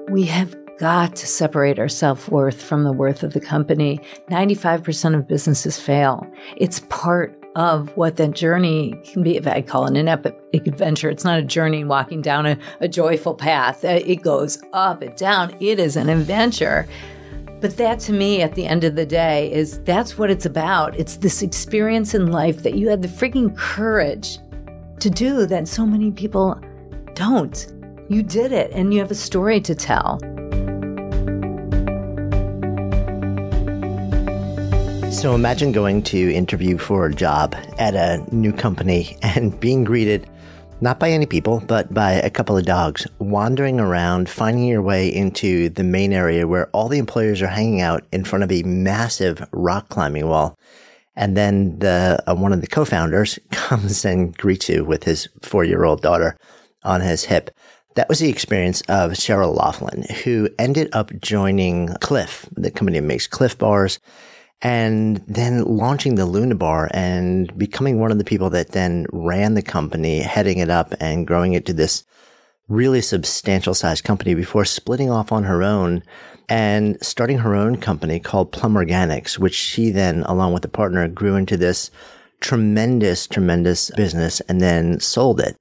We have got to separate our self-worth from the worth of the company. 95% of businesses fail. It's part of what that journey can be. If I call it an epic adventure, it's not a journey walking down a joyful path. It goes up and down. It is an adventure. But that, to me, at the end of the day, that's what it's about. It's this experience in life that you had the freaking courage to do that so many people don't. You did it, and you have a story to tell. So imagine going to interview for a job at a new company and being greeted not by any people, but by a couple of dogs wandering around, finding your way into the main area where all the employees are hanging out in front of a massive rock climbing wall. And then one of the co-founders comes and greets you with his 4-year-old daughter on his hip. That was the experience of Sheryl O'Loughlin, who ended up joining Clif, the company that makes Clif Bars, and then launching the Luna Bar and becoming one of the people that then ran the company, heading it up and growing it to this really substantial sized company before splitting off on her own and starting her own company called Plum Organics, which she then, along with a partner, grew into this tremendous business and then sold it.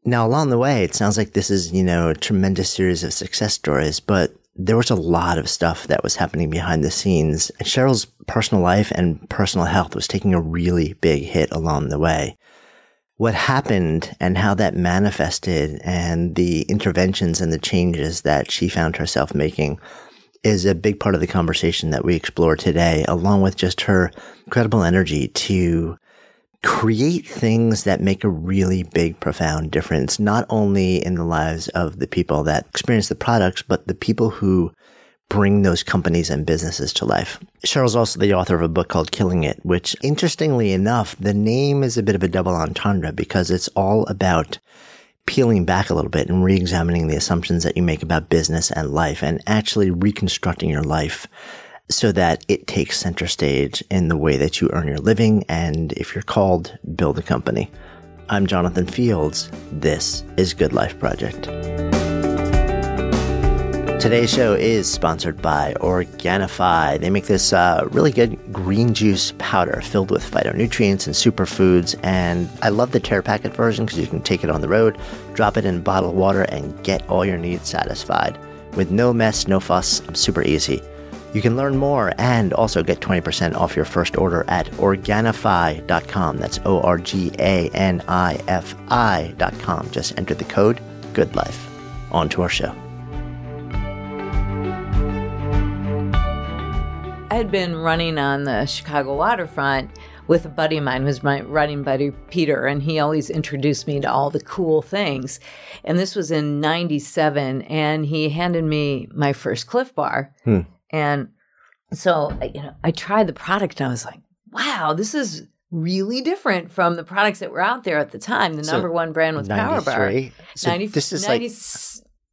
Now, along the way, it sounds like this is, a tremendous series of success stories, but there was a lot of stuff that was happening behind the scenes. And Sheryl's personal life and personal health was taking a really big hit along the way. What happened and how that manifested and the interventions and the changes that she found herself making is a big part of the conversation that we explore today, along with just her incredible energy to create things that make a really big, profound difference, not only in the lives of the people that experience the products, but the people who bring those companies and businesses to life. Sheryl's also the author of a book called Killing It, which, interestingly enough, the name is a bit of a double entendre because it's all about peeling back a little bit and re-examining the assumptions that you make about business and life and actually reconstructing your life so that it takes center stage in the way that you earn your living and, if you're called, build a company. I'm Jonathan Fields. This is Good Life Project. Today's show is sponsored by Organifi. They make this really good green juice powder filled with phytonutrients and superfoods. And I love the tear packet version because you can take it on the road, drop it in bottled water, and get all your needs satisfied. With no mess, no fuss, super easy. You can learn more and also get 20% off your first order at Organifi.com. That's Organifi.com. Just enter the code GOODLIFE. On to our show. I had been running on the Chicago waterfront with a buddy of mine who was my running buddy, Peter, and he always introduced me to all the cool things. And this was in 97, and he handed me my first Clif Bar. And so, I tried the product and I was like, wow, this is really different from the products that were out there at the time. The number one brand was Power Bar. So this is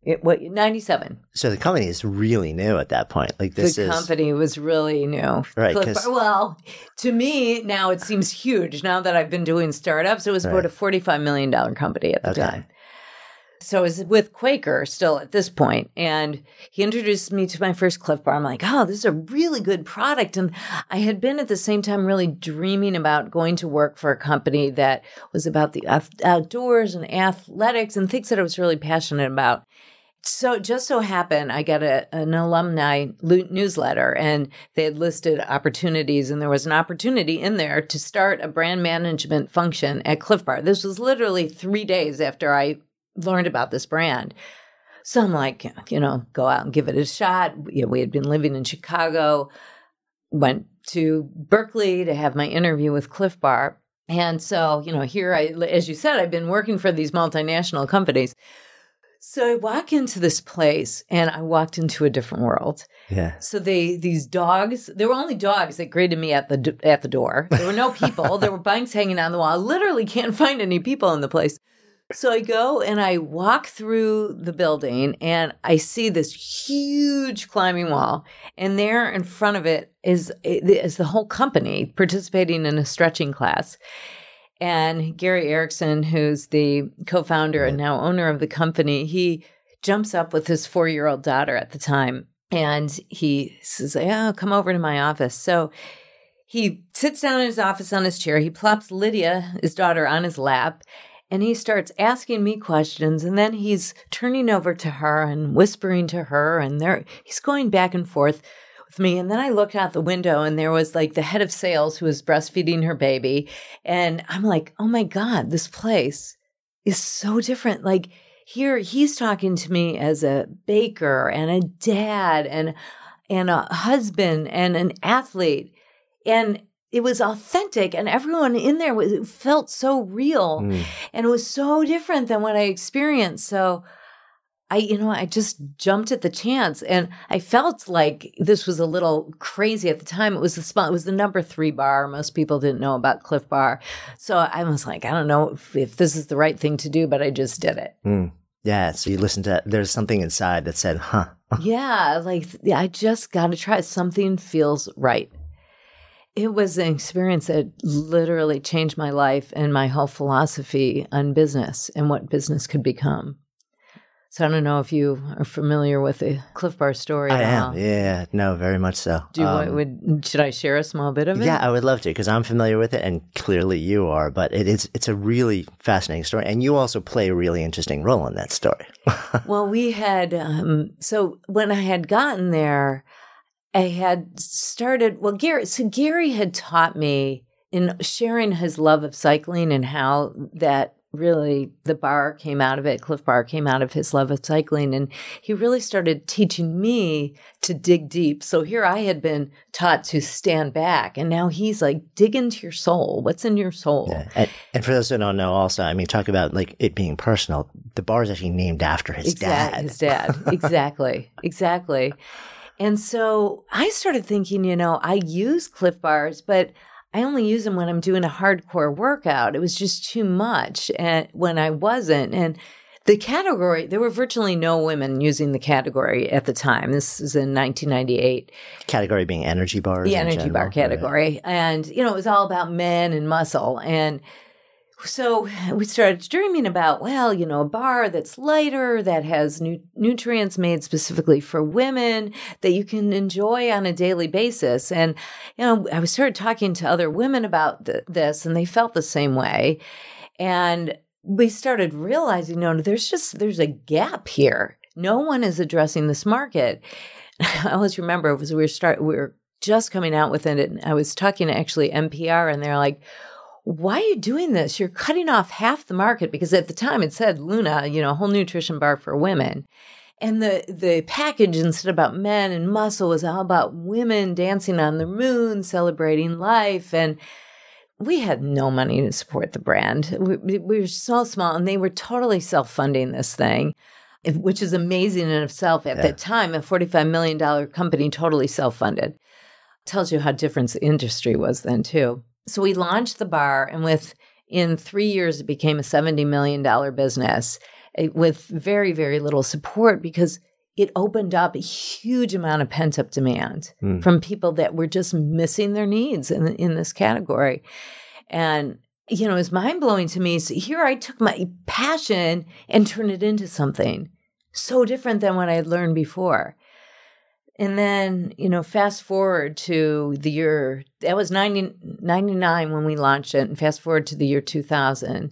97. So the company is really new at that point. The company was really new. Right. Well, to me, now it seems huge. Now that I've been doing startups, it was about a $45 million company at the time. So I was with Quaker still at this point, and he introduced me to my first Clif Bar. I'm like, oh, this is a really good product. And I had been at the same time really dreaming about going to work for a company that was about the outdoors and athletics and things that I was really passionate about. So it just so happened I got an alumni newsletter, and they had listed opportunities, and there was an opportunity in there to start a brand management function at Clif Bar. This was literally 3 days after I learned about this brand. So I'm like, go out and give it a shot. We had been living in Chicago, went to Berkeley to have my interview with Clif Bar. And so, here as you said, I've been working for these multinational companies. So I walk into this place and I walked into a different world. Yeah. So these dogs, there were only dogs that greeted me at the door. There were no people. There were bikes hanging on the wall. I literally can't find any people in the place. So I go and I walk through the building and I see this huge climbing wall. And there in front of it is the whole company participating in a stretching class. And Gary Erickson, who's the co-founder and now owner of the company, he jumps up with his 4-year-old daughter at the time. And he says, oh, come over to my office. So he sits down in his office on his chair. He plops Lydia, his daughter, on his lap. And he starts asking me questions. And then he's turning over to her and whispering to her. And he's going back and forth with me. And then I looked out the window and there was like the head of sales who was breastfeeding her baby. And I'm like, oh my God, this place is so different. Like here, he's talking to me as a baker and a dad and a husband and an athlete. And it was authentic, and everyone in there felt so real, and it was so different than what I experienced. So I just jumped at the chance, and I felt like this was a little crazy at the time. It was the number 3 bar. Most people didn't know about Clif Bar. So I was like, I don't know if this is the right thing to do, but I just did it. Yeah. So you listened to, there's something inside that said, huh. Yeah. I just got to try. Something feels right. It was an experience that literally changed my life and my whole philosophy on business and what business could become. So I don't know if you are familiar with the Clif Bar story. I am. Yeah. No, very much so. Should I share a small bit of it? Yeah, I would love to, because I'm familiar with it, and clearly you are. But it's a really fascinating story, and you also play a really interesting role in that story. Well, we had so when I had gotten there, I had started, Gary had taught me in sharing his love of cycling and how that really the bar came out of it. Clif Bar came out of his love of cycling. And he really started teaching me to dig deep. So here I had been taught to stand back. And now he's like, dig into your soul. What's in your soul? Yeah. And for those who don't know also, I mean, talk about like it being personal. The bar is actually named after his dad. His dad. Exactly. And so I started thinking, I use Clif Bars, but I only use them when I'm doing a hardcore workout. It was just too much when I wasn't. And the category, there were virtually no women using the category at the time. This is in 1998. Category being energy bars? The energy bar category. Right. And, it was all about men and muscle. And so we started dreaming about, a bar that's lighter, that has nutrients made specifically for women that you can enjoy on a daily basis. And, I started talking to other women about this, and they felt the same way. And we started realizing, there's a gap here. No one is addressing this market. I always remember we were just coming out with it, and I was talking to actually NPR, and they're like, why are you doing this? You're cutting off half the market, because at the time it said Luna, whole nutrition bar for women. And the package, instead about men and muscle, was all about women dancing on the moon, celebrating life. And we had no money to support the brand. We were so small, and they were totally self-funding this thing, which is amazing in itself. At that time, a $45 million company, totally self-funded. Tells you how different the industry was then, too. So we launched the bar, and in 3 years, it became a $70 million business with very, very little support, because it opened up a huge amount of pent-up demand from people that were just missing their needs in this category. And, it was mind-blowing to me. So here I took my passion and turned it into something so different than what I had learned before. And then, fast forward to the year, that was 99 when we launched it, and fast forward to the year 2000,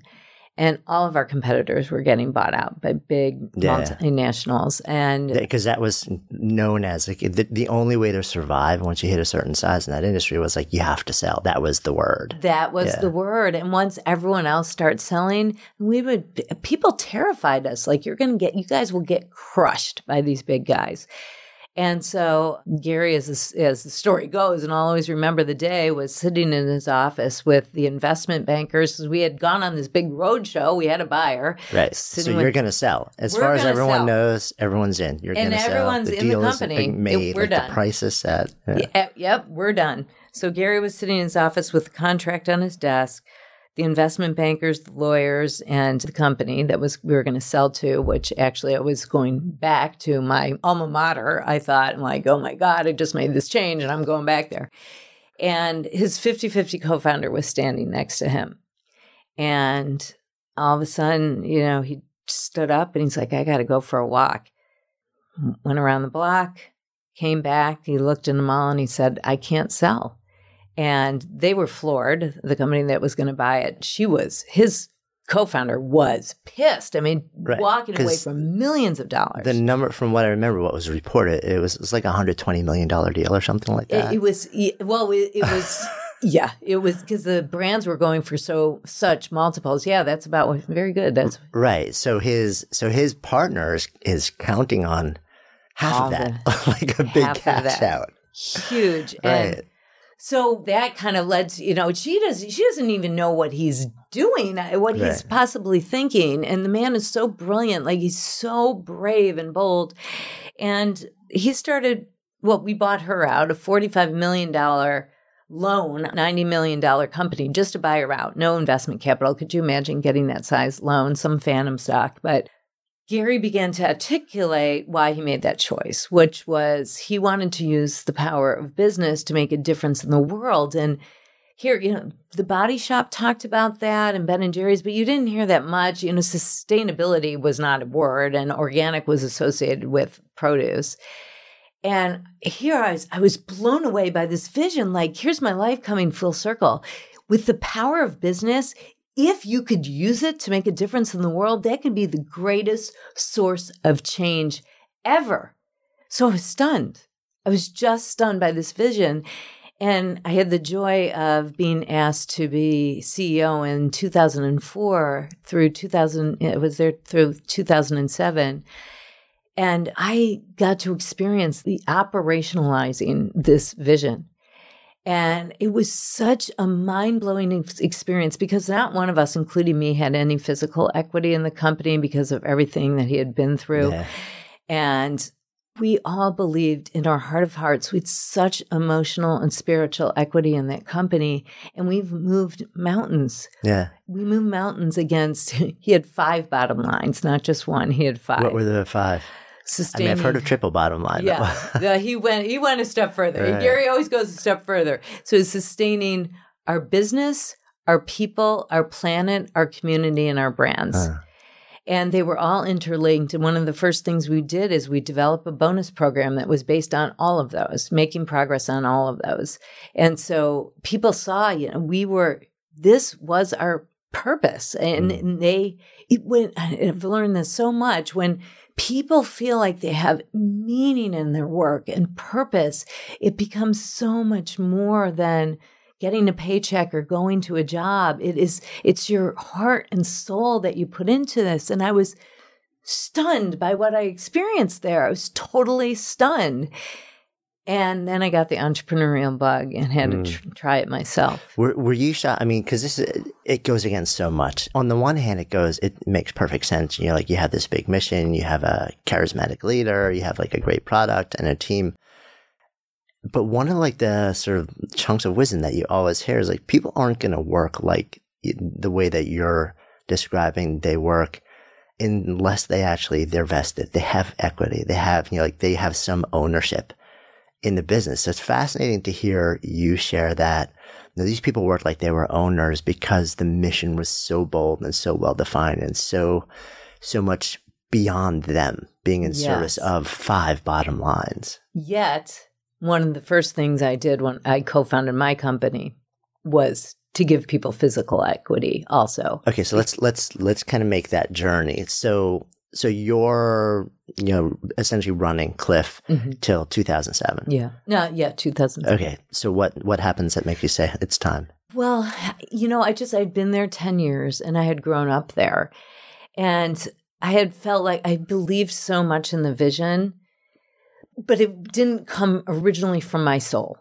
and all of our competitors were getting bought out by big multinationals. And because that was known as like the only way to survive once you hit a certain size in that industry was like, you have to sell. That was the word. That was the word. And once everyone else starts selling, people terrified us. Like, you guys will get crushed by these big guys. And so Gary, as the story goes, and I'll always remember the day, was sitting in his office with the investment bankers, because we had gone on this big road show. We had a buyer. Right. So you're going to sell. As far as everyone knows, everyone's in. You're going to sell. And everyone's in the company. Made. We're done. The price is set. Yep, we're done. So Gary was sitting in his office with the contract on his desk. The investment bankers, the lawyers, and the company that we were going to sell to, which actually I was going back to my alma mater. I thought, I'm like, oh my God, I just made this change and I'm going back there. And his 50-50 co-founder was standing next to him. And all of a sudden, he stood up and he's like, I got to go for a walk. Went around the block, came back. He looked in the mall and he said, I can't sell. And they were floored. The company that was going to buy it, his co-founder was pissed. I mean, walking away from millions of dollars. The number, from what I remember, what was reported, it was like $120 million deal or something like that. It was because the brands were going for such multiples. Yeah, that's about very good. That's right. So his partners is counting on half of that, like a big cash out. Huge. Right. And so that kind of led to, she doesn't even know what he's doing, what he's possibly thinking. And the man is so brilliant. Like, he's so brave and bold. And he started, we bought her out, a $45 million loan, $90 million company, just to buy her out. No investment capital. Could you imagine getting that size loan? Some phantom stock. But Gary began to articulate why he made that choice, which was he wanted to use the power of business to make a difference in the world. And here, the Body Shop talked about that, and Ben & Jerry's, but you didn't hear that much. Sustainability was not a word, and organic was associated with produce. And here I was blown away by this vision. Like, here's my life coming full circle. With the power of business, if you could use it to make a difference in the world, that could be the greatest source of change ever. So I was stunned. I was just stunned by this vision. And I had the joy of being asked to be CEO in 2004 through 2007. And I got to experience the operationalizing this vision. And it was such a mind-blowing experience because not one of us, including me, had any physical equity in the company because of everything that he had been through. Yeah. And we all believed in our heart of hearts with such emotional and spiritual equity in that company. And we've moved mountains. Yeah. We moved mountains against, he had 5 bottom lines, not just one. He had 5. What were the 5? I've heard of triple bottom line. Yeah. He went a step further. Right. Gary always goes a step further. So it's sustaining our business, our people, our planet, our community, and our brands. And they were all interlinked. And one of the first things we did is we developed a bonus program that was based on all of those, making progress on all of those. And so people saw, this was our purpose. And I've learned this so much. When people feel like they have meaning in their work and purpose, it becomes so much more than getting a paycheck or going to a job. It's your heart and soul that you put into this. And I was stunned by what I experienced there. I was totally stunned. And then I got the entrepreneurial bug and had to try it myself. Were you shocked? I mean, because it goes against so much. On the one hand, it makes perfect sense. You have this big mission, you have a charismatic leader, you have like a great product and a team. But one of like the sort of chunks of wisdom that you always hear is like people aren't going to work like the way that you're describing they work unless they're vested. They have equity. They have, they have some ownership in the business. So it's fascinating to hear you share that. These people worked like they were owners because the mission was so bold and so well defined and so much beyond them being in service of 5 bottom lines. Yet, one of the first things I did when I co-founded my company was to give people physical equity also. Okay, so let's kind of make that journey. So you're essentially running Clif till 2007. Yeah. No, yeah, 2007. Okay. So what happens that makes you say it's time? Well, I'd been there 10 years and I had grown up there. And I had felt like I believed so much in the vision, but it didn't come originally from my soul.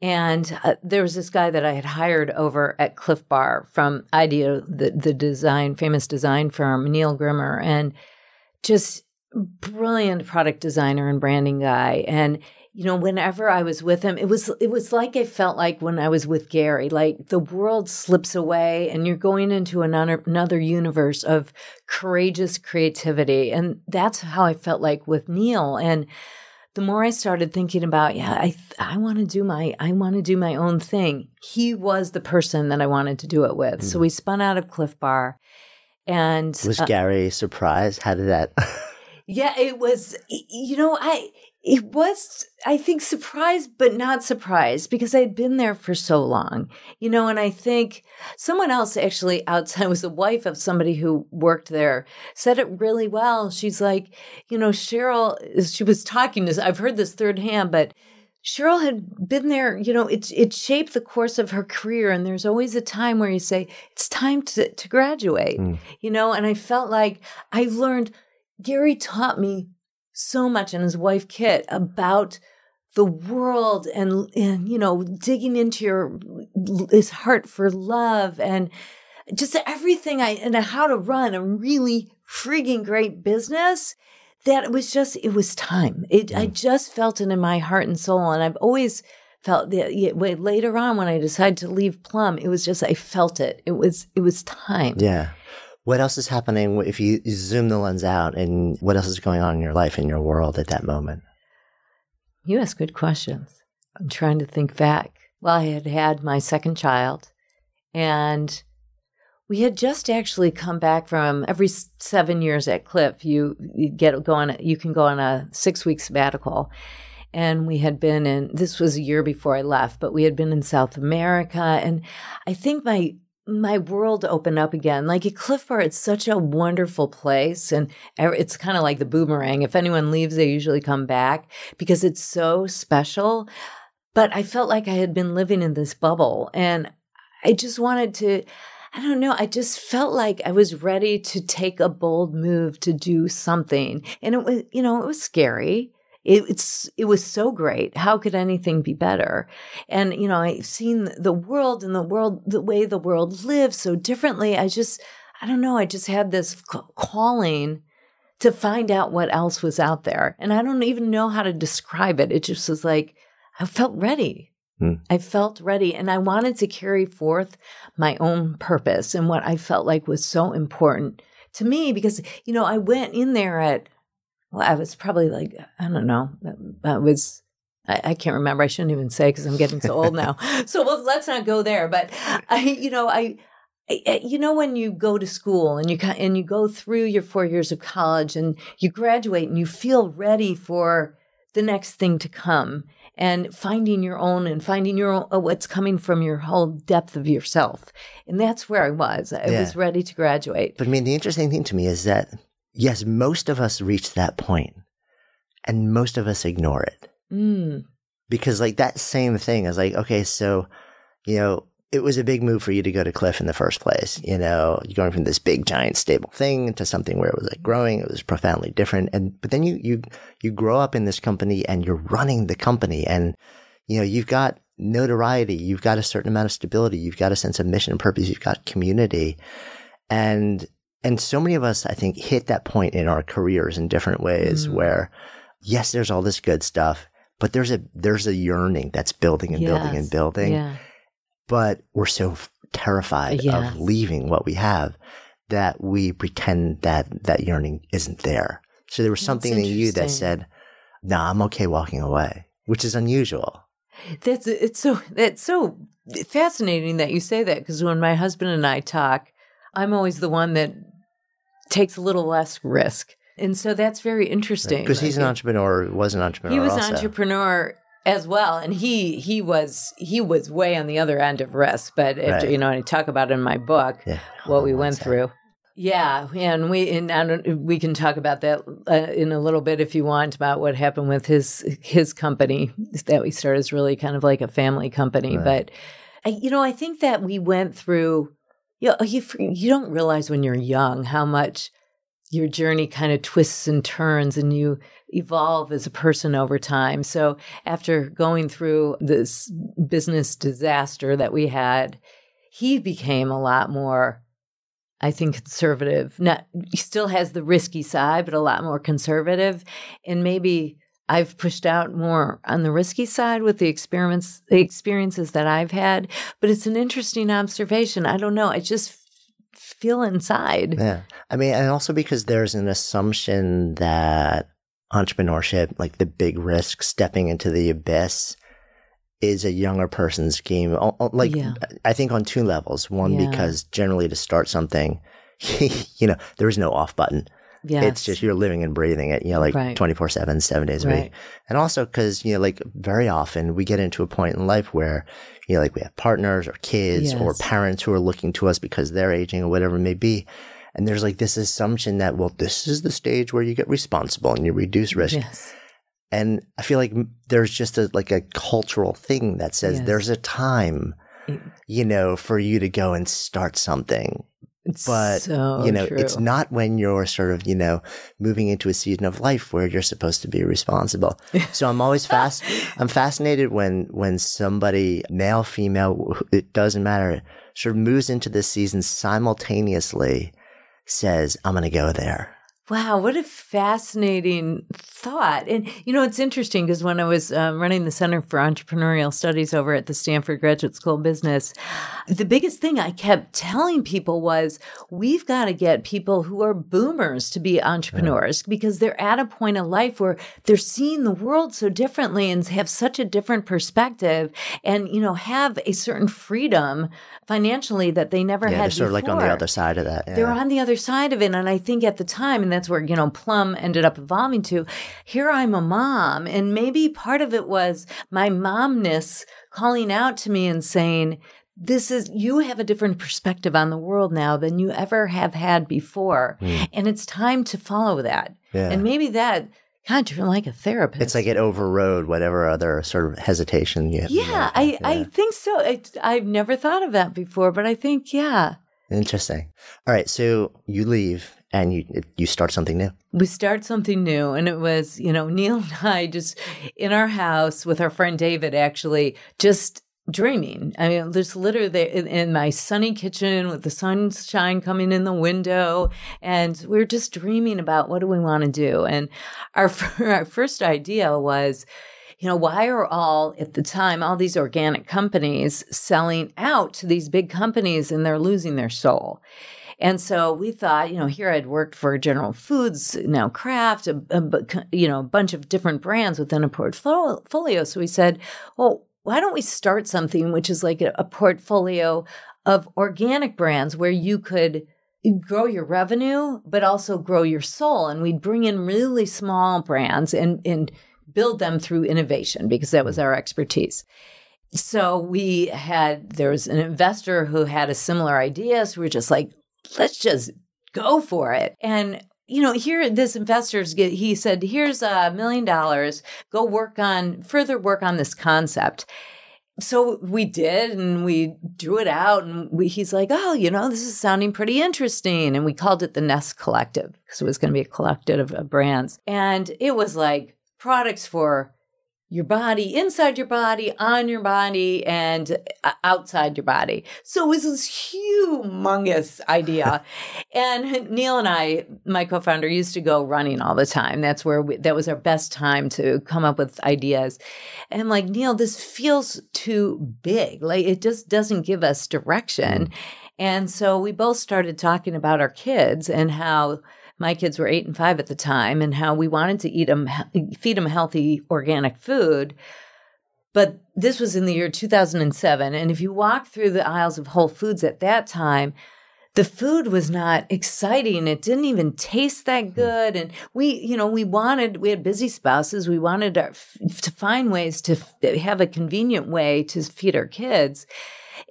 And there was this guy that I had hired over at Clif Bar from IDEO, the famous design firm, Neil Grimmer, and just brilliant product designer and branding guy. And, whenever I was with him, it was like I felt like when I was with Gary, like the world slips away and you're going into another universe of courageous creativity. And that's how I felt like with Neil. And the more I started thinking about, I want to do my own thing. He was the person that I wanted to do it with. So we spun out of Clif Bar. And was Gary surprised? How did that? Yeah, it was, it was, I think, surprised, but not surprised because I had been there for so long, and I think someone else actually outside was the wife of somebody who worked there, said it really well. She's like, Sheryl, she was talking to, I've heard this third hand, but Sheryl had been there, it shaped the course of her career. And there's always a time where you say, it's time to graduate, and I felt like I learned, Gary taught me so much, and his wife Kit, about the world and digging into his heart for love and just everything and how to run a really freaking great business. That it was time. I just felt it in my heart and soul. And I've always felt that later on when I decided to leave Plum, it was just, I felt it. It was time. Yeah. What else is happening if you zoom the lens out, and what else is going on in your life, in your world at that moment? You ask good questions. I'm trying to think back. Well, I had my second child, and we had just actually come back from every 7 years at Clif. You can go on a 6-week sabbatical. And we had been this was a year before I left, but we had been in South America. And I think my world opened up again. Like at Clif Bar, it's such a wonderful place. And it's kind of like the boomerang. If anyone leaves, they usually come back because it's so special. But I felt like I had been living in this bubble. And I just wanted to, I don't know, I just felt like I was ready to take a bold move to do something. And it was, it was scary. It was so great. How could anything be better? And, I've seen the world and the way the world lives so differently. I don't know. I just had this calling to find out what else was out there. And I don't even know how to describe it. It just was like, I felt ready. I felt ready. And I wanted to carry forth my own purpose and what I felt like was so important to me because, I went in there I was probably like, I don't know, I can't remember. I shouldn't even say because I'm getting so old now. So let's not go there. But when you go to school and you go through your 4 years of college and you graduate and you feel ready for the next thing to come and finding your own what's coming from your whole depth of yourself. And that's where I was. I was ready to graduate. But I mean, the interesting thing to me is that, yes, most of us reach that point and most of us ignore it. Because like that same thing is like, okay, so, it was a big move for you to go to Clif in the first place. You're going from this big, giant, stable thing to something where it was like growing. It was profoundly different. But then you grow up in this company and you're running the company and, you've got notoriety. You've got a certain amount of stability. You've got a sense of mission and purpose. You've got community. And so many of us, I think, hit that point in our careers in different ways where, yes, there's all this good stuff, but there's a yearning that's building and building and building. Yeah. But we're so terrified of leaving what we have that we pretend that yearning isn't there. So there was something in you that said, "Nah, I'm okay walking away," which is unusual. It's so fascinating that you say that because when my husband and I talk, I'm always the one that takes a little less risk. And so that's very interesting. Because he's an entrepreneur, was an entrepreneur He was also. an entrepreneur as well. And he was way on the other end of risk. But after, and I talk about it in my book, what we went through. Yeah. And we can talk about that in a little bit if you want, about what happened with his company that we started as really kind of like a family company. Right. But, I think that we went through, you don't realize when you're young how much your journey kind of twists and turns and you evolve as a person over time. So after going through this business disaster that we had, he became a lot more, I think, conservative. He still has the risky side, but a lot more conservative. And maybe I've pushed out more on the risky side with the experiences that I've had. But it's an interesting observation. I don't know. I just feel inside. Yeah. I mean, and also because there's an assumption that entrepreneurship, like the big risk, stepping into the abyss, is a younger person's game. I think on two levels. One, because generally to start something, there is no off button. Yes. It's just you're living and breathing it, like 24/7, 7 days a week. And also because, like very often we get into a point in life where, like we have partners or kids or parents who are looking to us because they're aging or whatever it may be. And there's like this assumption that, well, this is the stage where you get responsible and you reduce risk. Yes. And I feel like there's just a cultural thing that says there's a time, for you to go and start something. But, so it's not when you're sort of, moving into a season of life where you're supposed to be responsible. So I'm always I'm fascinated when somebody, male, female, it doesn't matter, sort of moves into this season simultaneously, says, I'm going to go there. Wow, what a fascinating thought. And, it's interesting because when I was running the Center for Entrepreneurial Studies over at the Stanford Graduate School of Business, the biggest thing I kept telling people was we've got to get people who are boomers to be entrepreneurs because they're at a point of life where they're seeing the world so differently and have such a different perspective and, have a certain freedom financially that they never had before. They're sort of like on the other side of that. Yeah. They're on the other side of it. And I think at the time, and that's where, Plum ended up evolving to, here I'm a mom. And maybe part of it was my momness calling out to me and saying, you have a different perspective on the world now than you ever have had before. And it's time to follow that. Yeah. And maybe that, God, you're like a therapist. It's like it overrode whatever other sort of hesitation you have. Yeah, I think so. I've never thought of that before, but I think, Interesting. All right. So you leave and you start something new. We start something new. And it was, Neil and I just in our house with our friend David, actually just dreaming. I mean, just literally in my sunny kitchen with the sunshine coming in the window. And we were just dreaming about what do we want to do. And our first idea was, why are at the time, all these organic companies selling out to these big companies and they're losing their soul? And so we thought, here I'd worked for General Foods, now Kraft, a bunch of different brands within a portfolio. So we said, well, why don't we start something which is like a portfolio of organic brands where you could grow your revenue, but also grow your soul. And we'd bring in really small brands and build them through innovation because that was our expertise. So there was an investor who had a similar idea. So we were just like, let's just go for it. And, here this he said, here's $1 million, go further work on this concept. So we did, and we drew it out, and he's like, oh, this is sounding pretty interesting. And we called it the Nest Collective because it was going to be a collective of brands. And it was like products for your body, inside your body, on your body, and outside your body. So it was this humongous idea. And Neil and I, my co-founder, used to go running all the time. That was our best time to come up with ideas. And I'm like, Neil, this feels too big. Like it just doesn't give us direction. And so we both started talking about our kids and how my kids were 8 and 5 at the time, and how we wanted to feed them healthy organic food. But this was in the year 2007. And if you walk through the aisles of Whole Foods at that time, the food was not exciting. It didn't even taste that good. And we had busy spouses. We wanted to find ways to have a convenient way to feed our kids.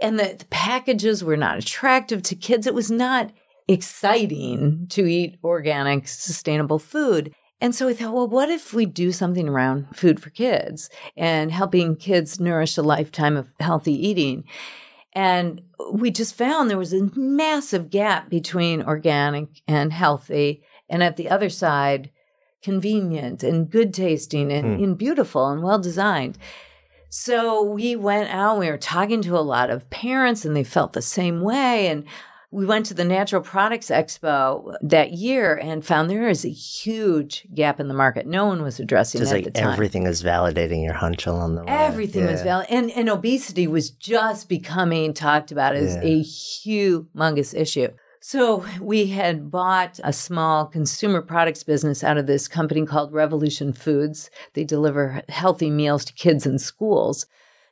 And the packages were not attractive to kids. It was not exciting to eat organic, sustainable food. And so we thought, well, what if we do something around food for kids and helping kids nourish a lifetime of healthy eating? And we just found there was a massive gap between organic and healthy, and at the other side, convenient and good tasting and beautiful and well designed. So we went out, we were talking to a lot of parents, and they felt the same way. And we went to the Natural Products Expo that year and found there is a huge gap in the market. No one was addressing it at the time. Everything is validating your hunch along the way. Everything was validated. And obesity was just becoming talked about as a humongous issue. So we had bought a small consumer products business out of this company called Revolution Foods. They deliver healthy meals to kids in schools.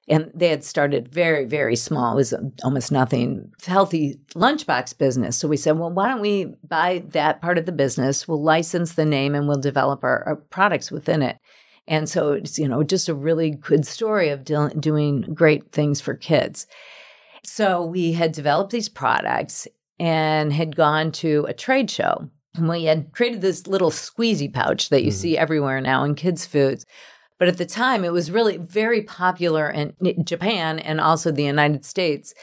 And they had started very, very small. It was almost nothing, healthy lunchbox business. So we said, well, why don't we buy that part of the business? We'll license the name and we'll develop our products within it. And so it's, just a really good story of doing great things for kids. So we had developed these products and had gone to a trade show. And we had created this little squeezy pouch that you see everywhere now in kids' foods. But at the time, it was really very popular in Japan and also the United States.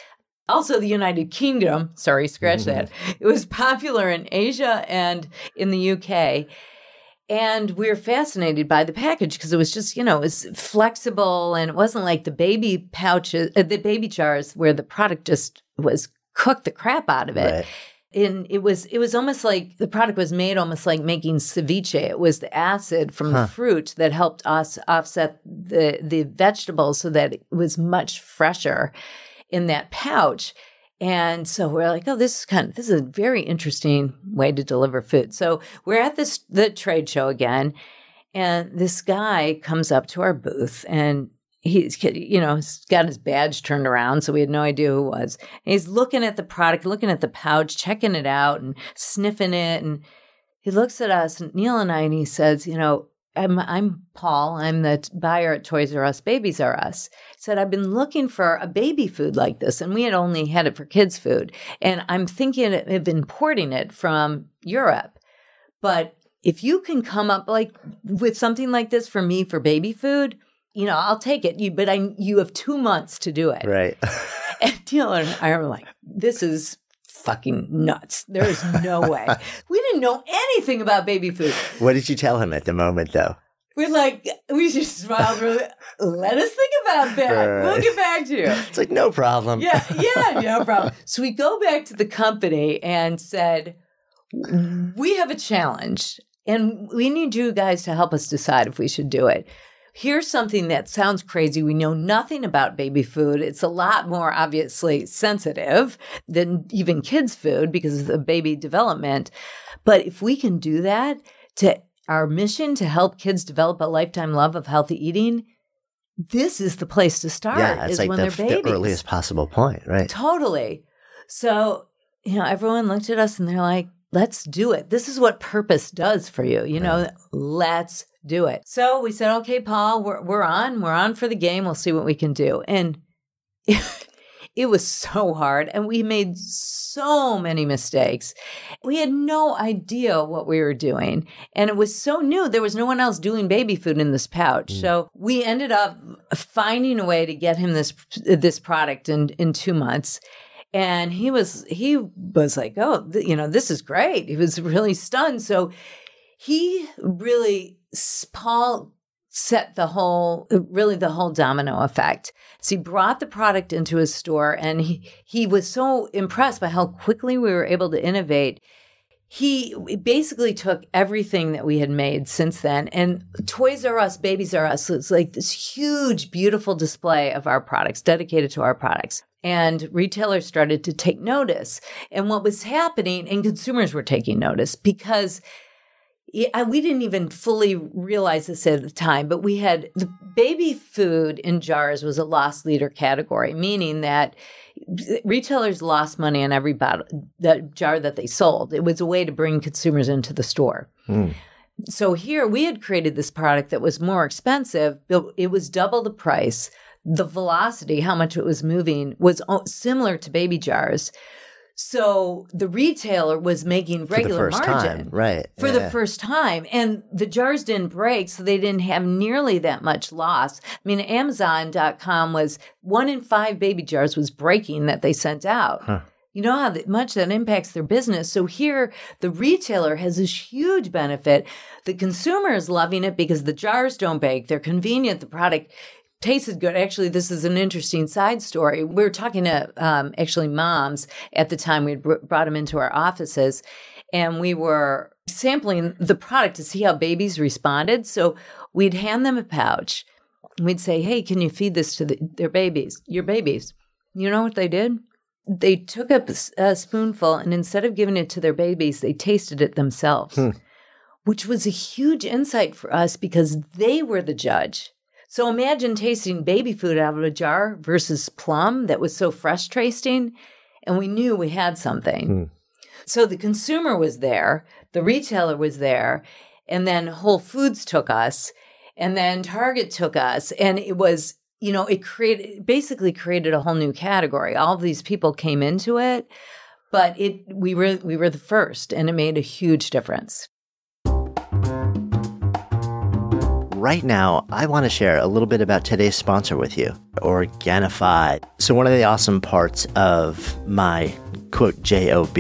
Also the United Kingdom. Sorry, scratch that. It was popular in Asia and in the UK. And we were fascinated by the package because it was just, it was flexible and it wasn't like the baby pouches, the baby jars where the product just was cooked the crap out of it. Right. And it was almost like the product was made almost like making ceviche. It was the acid from the fruit that helped us offset the vegetables so that it was much fresher in that pouch. And so we're like, oh, this is a very interesting way to deliver food. So we're at the trade show again, and this guy comes up to our booth and he's got his badge turned around, so we had no idea who it was. And he's looking at the product, looking at the pouch, checking it out and sniffing it. And he looks at us, Neil and I, and he says, I'm Paul. I'm the buyer at Toys R Us, Babies R Us. He said, I've been looking for a baby food like this, and we had only had it for kids' food. And I'm thinking of importing it from Europe. But if you can come up with something like this for me for baby food, I'll take it. But you have 2 months to do it. Right. And Neil and I were like, this is fucking nuts. There is no way. We didn't know anything about baby food. What did you tell him at the moment, though? We just smiled. Let us think about that. We'll get back to you. It's like, no problem. Yeah, no problem. So we go back to the company and said, we have a challenge and we need you guys to help us decide if we should do it. Here's something that sounds crazy. We know nothing about baby food. It's a lot more obviously sensitive than even kids' food because of the baby development. But if we can do that to our mission to help kids develop a lifetime love of healthy eating, this is the place to start. Yeah, it's like when they're babies. The earliest possible point, right? Totally. So, everyone looked at us and they're like, let's do it. This is what purpose does for you. Let's do it. So we said, okay, Paul, we're on for the game. We'll see what we can do. And it was so hard. And we made so many mistakes. We had no idea what we were doing. And it was so new. There was no one else doing baby food in this pouch. So we ended up finding a way to get him this product in 2 months. And he was like, oh, this is great. He was really stunned. So Paul set the whole domino effect. So he brought the product into his store and he was so impressed by how quickly we were able to innovate. He basically took everything that we had made since then, and Toys R Us, Babies R Us, it's like this huge, beautiful display of our products, dedicated to our products. And retailers started to take notice. And what was happening, and consumers were taking notice because we didn't even fully realize this at the time, but we had the baby food in jars was a loss leader category, meaning that retailers lost money on every jar that they sold. It was a way to bring consumers into the store. So here we had created this product that was more expensive, but it was double the price. The velocity, how much it was moving, was similar to baby jars. So the retailer was making regular margin for the first time. And the jars didn't break, so they didn't have nearly that much loss. I mean, Amazon.com was 1 in 5 baby jars was breaking that they sent out. Huh. You know how much that impacts their business. So here, the retailer has this huge benefit. The consumer is loving it because the jars don't break. They're convenient. The product tasted good. Actually, this is an interesting side story. We were talking to actually moms at the time. We brought them into our offices, and we were sampling the product to see how babies responded. So we'd hand them a pouch. We'd say, hey, can you feed this to your babies? You know what they did? They took a spoonful, and instead of giving it to their babies, they tasted it themselves, which was a huge insight for us because they were the judge. So imagine tasting baby food out of a jar versus Plum that was so fresh tasting. And we knew we had something. So the consumer was there, the retailer was there, and then Whole Foods took us, and then Target took us. And it was, it basically created a whole new category. All of these people came into it, but we were the first, and it made a huge difference. Right now, I want to share a little bit about today's sponsor with you, Organifi. So one of the awesome parts of my, quote, JOB,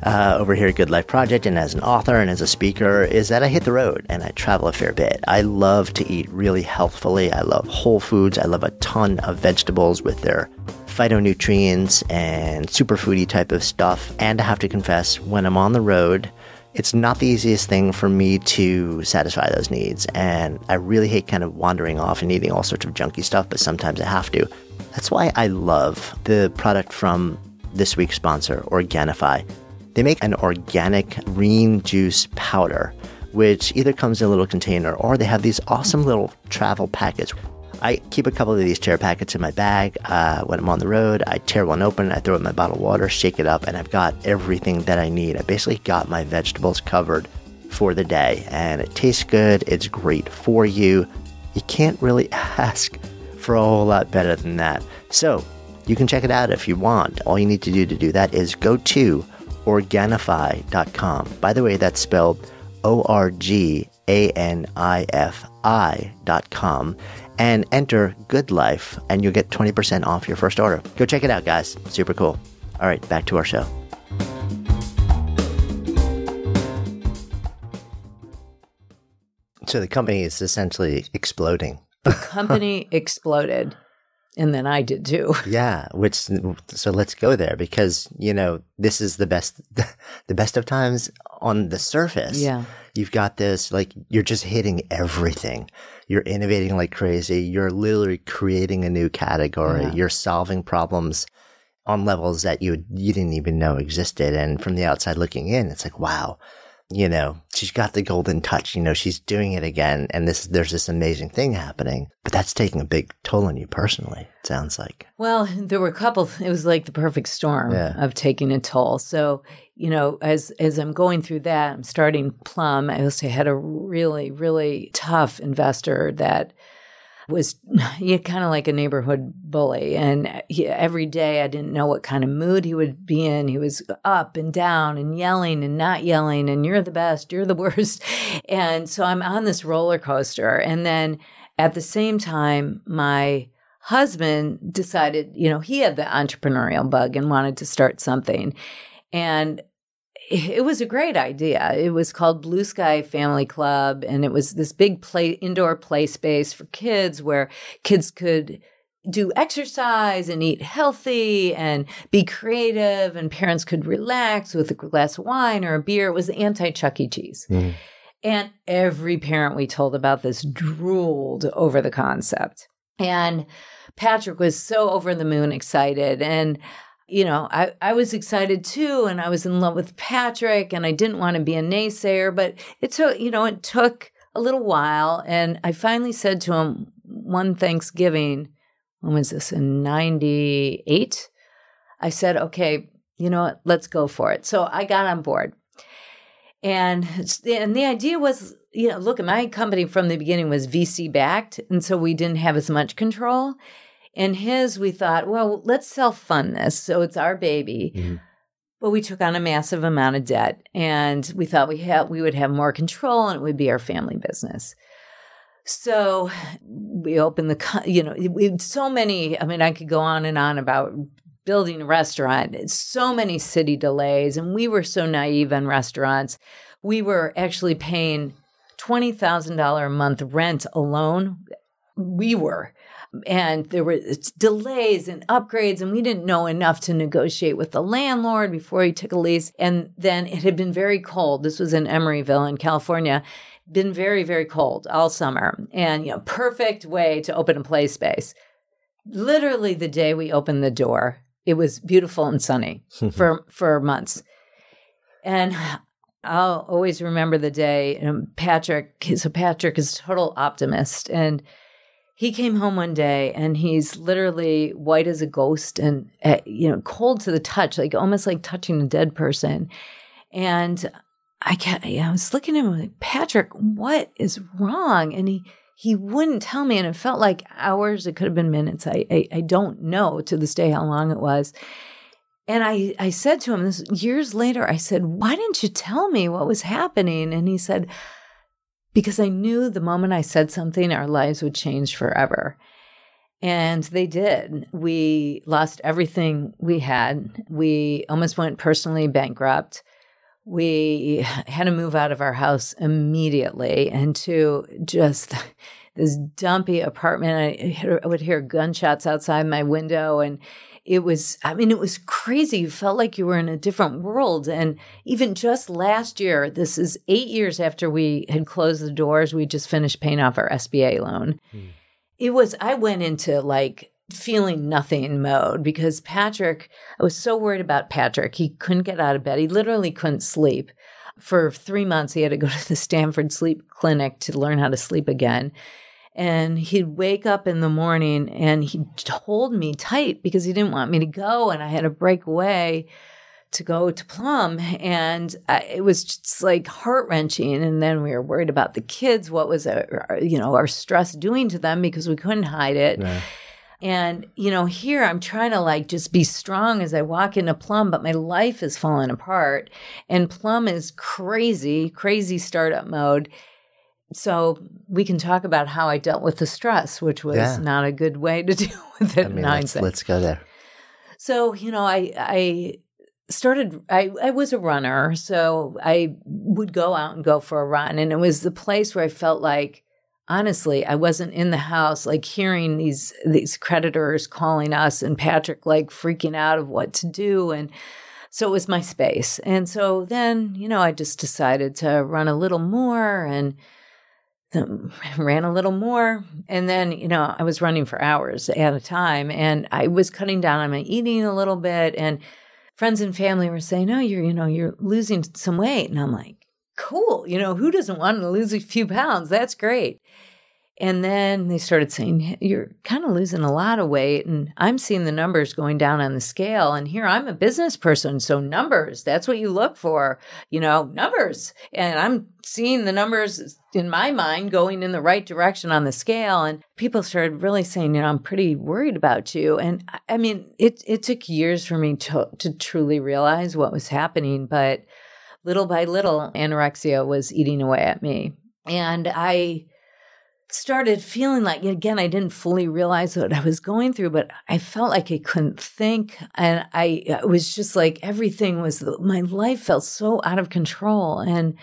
over here at Good Life Project and as an author and as a speaker is that I hit the road and I travel a fair bit. I love to eat really healthfully. I love whole foods. I love a ton of vegetables with their phytonutrients and superfoody type of stuff. And I have to confess, when I'm on the road, it's not the easiest thing for me to satisfy those needs. And I really hate kind of wandering off and eating all sorts of junky stuff, but sometimes I have to. That's why I love the product from this week's sponsor, Organifi. They make an organic green juice powder, which either comes in a little container or they have these awesome little travel packets. I keep a couple of these tear packets in my bag. When I'm on the road, I tear one open, I throw it in my bottle of water, shake it up, and I've got everything that I need. I basically got my vegetables covered for the day, and it tastes good. It's great for you. You can't really ask for a whole lot better than that. So you can check it out if you want. All you need to do that is go to Organifi.com. By the way, that's spelled ORGANIFI.com. And enter Good Life, and you'll get 20% off your first order. Go check it out, guys. Super cool. All right, back to our show. So the company is essentially exploding. The company exploded. And then I did too. Yeah, so let's go there because, this is the best of times on the surface. Yeah. You've got this, you're just hitting everything. You're innovating like crazy. You're literally creating a new category. Yeah. You're solving problems on levels that you didn't even know existed. And from the outside looking in, it's like, wow, she's got the golden touch, she's doing it again. And there's this amazing thing happening, but that's taking a big toll on you personally, it sounds like. Well, there were a couple, it was like the perfect storm of taking a toll. So, as I'm going through that, I'm starting Plum. I also had a really, really tough investor that was kind of like a neighborhood bully. And every day I didn't know what kind of mood he would be in. He was up and down and yelling and not yelling. And you're the best, you're the worst. And so I'm on this roller coaster. And then at the same time, my husband decided, he had the entrepreneurial bug and wanted to start something. And it was a great idea. It was called Blue Sky Family Club, and it was this big indoor play space for kids where kids could do exercise and eat healthy and be creative, and parents could relax with a glass of wine or a beer. It was anti-Chuck E. Cheese. Mm. And every parent we told about this drooled over the concept. And Patrick was so over the moon excited. And I was excited too, and I was in love with Patrick, and I didn't want to be a naysayer, but it took a little while, and I finally said to him one Thanksgiving, when was this, in 98? I said, okay, you know what, let's go for it. So I got on board. And the idea was, look, my company from the beginning was VC backed, and so we didn't have as much control. And we thought, well, let's self-fund this. So it's our baby. Mm-hmm. But we took on a massive amount of debt. And we thought we would have more control and it would be our family business. So we opened so many, I could go on and on about building a restaurant. So many city delays. And we were so naive on restaurants. We were actually paying $20,000 a month rent alone. And there were delays and upgrades, and we didn't know enough to negotiate with the landlord before he took a lease. And then it had been very cold. This was in Emeryville in California. Been very, very cold all summer. And, perfect way to open a play space. Literally the day we opened the door, it was beautiful and sunny for months. And I'll always remember the day. Patrick is a total optimist. And he came home one day and he's literally white as a ghost and, cold to the touch, like almost like touching a dead person. And I was looking at him like, Patrick, what is wrong? And he wouldn't tell me. And it felt like hours. It could have been minutes. I don't know to this day how long it was. And I said to him this years later, I said, why didn't you tell me what was happening? And he said, because I knew the moment I said something, our lives would change forever. And they did. We lost everything we had. We almost went personally bankrupt. We had to move out of our house immediately into just this dumpy apartment. I would hear gunshots outside my window, and it was crazy. You felt like you were in a different world. And even just last year, this is 8 years after we had closed the doors, we just finished paying off our SBA loan. I went into like feeling nothing mode because I was so worried about Patrick. He couldn't get out of bed. He literally couldn't sleep. For 3 months, he had to go to the Stanford Sleep Clinic to learn how to sleep again. And he'd wake up in the morning and he'd hold me tight because he didn't want me to go. And I had to break away to go to Plum. And it was just like heart-wrenching. And then we were worried about the kids. What was our stress doing to them because we couldn't hide it. Yeah. And, here I'm trying to like just be strong as I walk into Plum, but my life is falling apart. And Plum is crazy startup mode. So we can talk about how I dealt with the stress, which was not a good way to deal with it. Let's go there. So, I was a runner, so I would go out and go for a run. And it was the place where I felt like, honestly, I wasn't in the house, like hearing these creditors calling us and Patrick like freaking out of what to do. And so it was my space. And so then, I just decided to run a little more and ran a little more. And then, I was running for hours at a time and I was cutting down on my eating a little bit. And friends and family were saying, oh, you're losing some weight. And I'm like, cool. Who doesn't want to lose a few pounds? That's great. And then they started saying, you're kind of losing a lot of weight. And I'm seeing the numbers going down on the scale. And here I'm a business person. So numbers, that's what you look for, numbers. And I'm seeing the numbers in my mind going in the right direction on the scale. And people started really saying, I'm pretty worried about you. And I mean, it took years for me to truly realize what was happening. But little by little, anorexia was eating away at me. And I started feeling like, again, I didn't fully realize what I was going through, but I felt like I couldn't think. And it was just like my life felt so out of control. And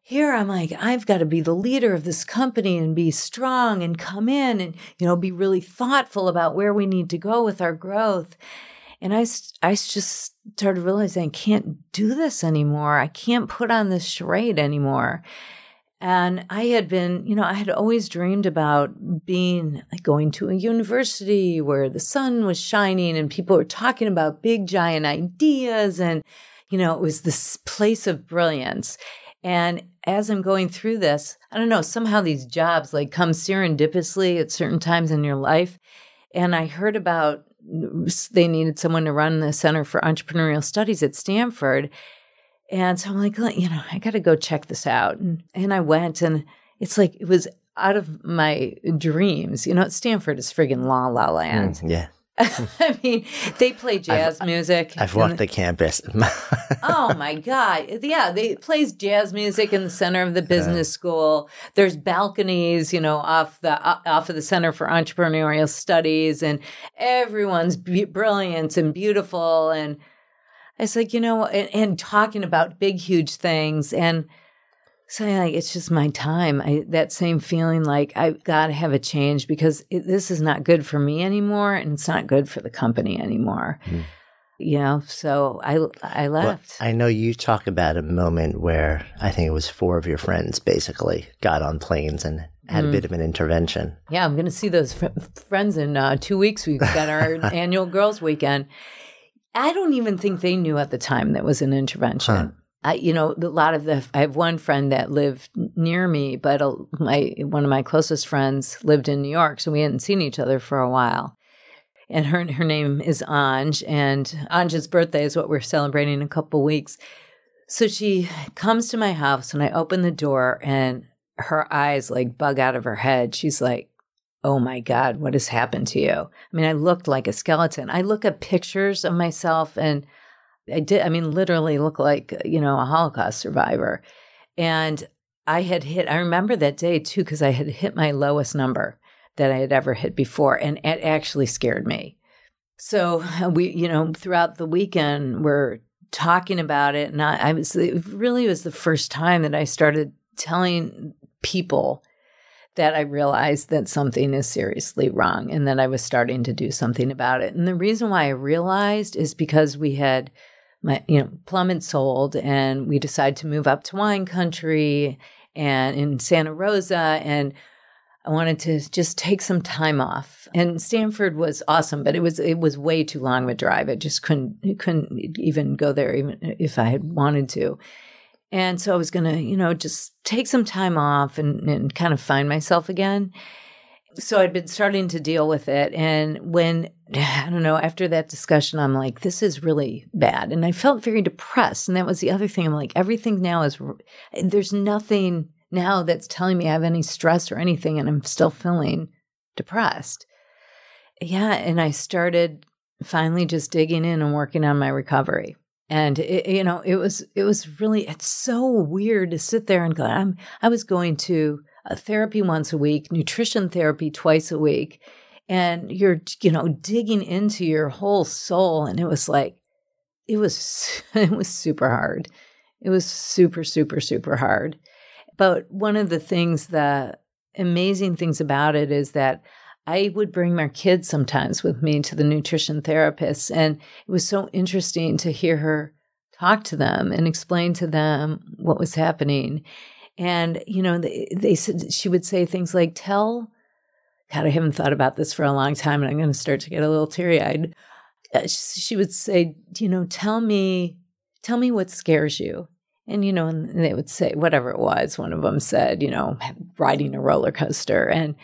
here I'm like, I've got to be the leader of this company and be strong and come in and, be really thoughtful about where we need to go with our growth. And I just started realizing I can't do this anymore. I can't put on this charade anymore. And I had I had always dreamed about going to a university where the sun was shining and people were talking about big, giant ideas. And, it was this place of brilliance. And as I'm going through this, I don't know, somehow these jobs like come serendipitously at certain times in your life. And I heard about they needed someone to run the Center for Entrepreneurial Studies at Stanford. And so I'm like, I got to go check this out. And I went, and it's like it was out of my dreams. Stanford is friggin' La La Land. Yeah. I mean, they play jazz music. I've walked the campus. Oh, my God. Yeah, they play jazz music in the center of the business school. There's balconies, off of the Center for Entrepreneurial Studies, and everyone's brilliant and beautiful. And it's like, and talking about big, huge things and saying like, it's just my time. That same feeling like I've got to have a change because this is not good for me anymore. And it's not good for the company anymore. So I left. Well, I know you talk about a moment where I think it was 4 of your friends basically got on planes and had a bit of an intervention. Yeah, I'm going to see those friends in 2 weeks. We've got our annual girls weekend. I don't even think they knew at the time that was an intervention. I have one friend that lived near me, but one of my closest friends lived in New York, so we hadn't seen each other for a while. And her name is Anj, and Anj's birthday is what we're celebrating in a couple weeks. So she comes to my house, and I open the door, and her eyes like bug out of her head. She's like, "Oh my God, what has happened to you?" I mean, I looked like a skeleton. I look at pictures of myself, and literally look like, a Holocaust survivor. And I remember that day too, because I had hit my lowest number that I had ever hit before, and it actually scared me. So we, throughout the weekend, we're talking about it, and it really was the first time that I started telling people that I realized that something is seriously wrong and that I was starting to do something about it. And the reason why I realized is because we had Plum had sold, and we decided to move up to wine country and in Santa Rosa, and I wanted to just take some time off. And Stanford was awesome, but it was way too long of a drive. I just couldn't even go there, even if I had wanted to. And so I was going to, just take some time off and kind of find myself again. So I'd been starting to deal with it. And when, after that discussion, I'm like, this is really bad. And I felt very depressed. And that was the other thing. I'm like, everything now there's nothing now that's telling me I have any stress or anything. And I'm still feeling depressed. Yeah. And I started finally just digging in and working on my recovery. And it was really, it's so weird to sit there and go, I was going to a therapy once a week, nutrition therapy twice a week, and you're, digging into your whole soul. And it was like, it was super hard. It was super, super, super hard. But one of the amazing things about it is that I would bring my kids sometimes with me to the nutrition therapist, and it was so interesting to hear her talk to them and explain to them what was happening. And, they said, she would say things like, God, I haven't thought about this for a long time, and I'm going to start to get a little teary-eyed. She would say, tell me what scares you. And, and they would say whatever it was. One of them said, riding a roller coaster. And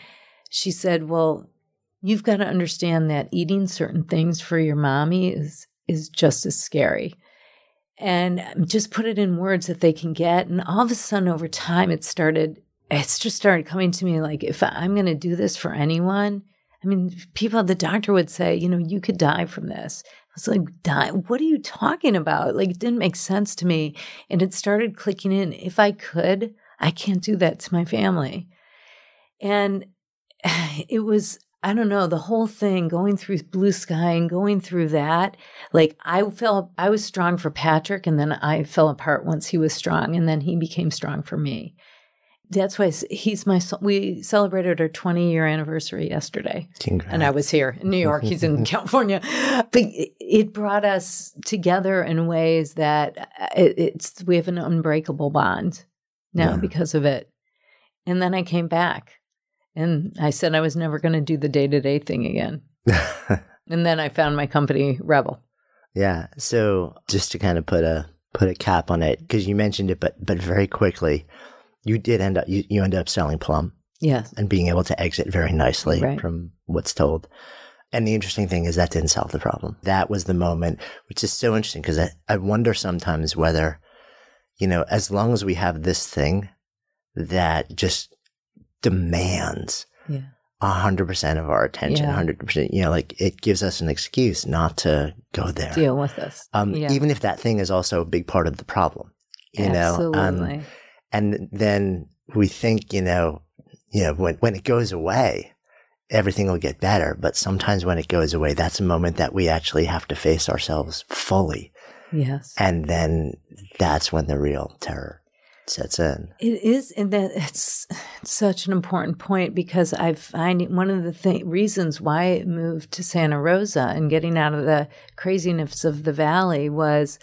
she said, well, you've got to understand that eating certain things for your mommy is just as scary. And just put it in words that they can get. And all of a sudden over time, it's just started coming to me like, if I'm going to do this for anyone, the doctor would say, you could die from this. I was like, die? What are you talking about? Like, it didn't make sense to me. And it started clicking in. If I could, I can't do that to my family. And it was, I don't know, the whole thing going through Blue Sky and going through that, like I was strong for Patrick, and then I fell apart once he was strong, and then he became strong for me. That's why we celebrated our 20-year anniversary yesterday. Congrats. And I was here in New York. He's in California. But it brought us together in ways that we have an unbreakable bond now because of it. And then I came back. And I said I was never going to do the day-to-day thing again. And then I found my company, Rebel. Yeah. So just to kind of put a cap on it, because you mentioned it, but very quickly, you did end up you ended up selling Plum. Yes. And being able to exit very nicely from what's told. And the interesting thing is that didn't solve the problem. That was the moment, which is so interesting, because I wonder sometimes whether, as long as we have this thing that just demands 100% of our attention, 100%, like it gives us an excuse not to go there. Deal with this. Even if that thing is also a big part of the problem, Absolutely. And then we think, when it goes away, everything will get better. But sometimes when it goes away, that's a moment that we actually have to face ourselves fully. Yes. And then that's when the real terror sets in. It is, and it's such an important point, because I find one of the reasons why I moved to Santa Rosa and getting out of the craziness of the valley was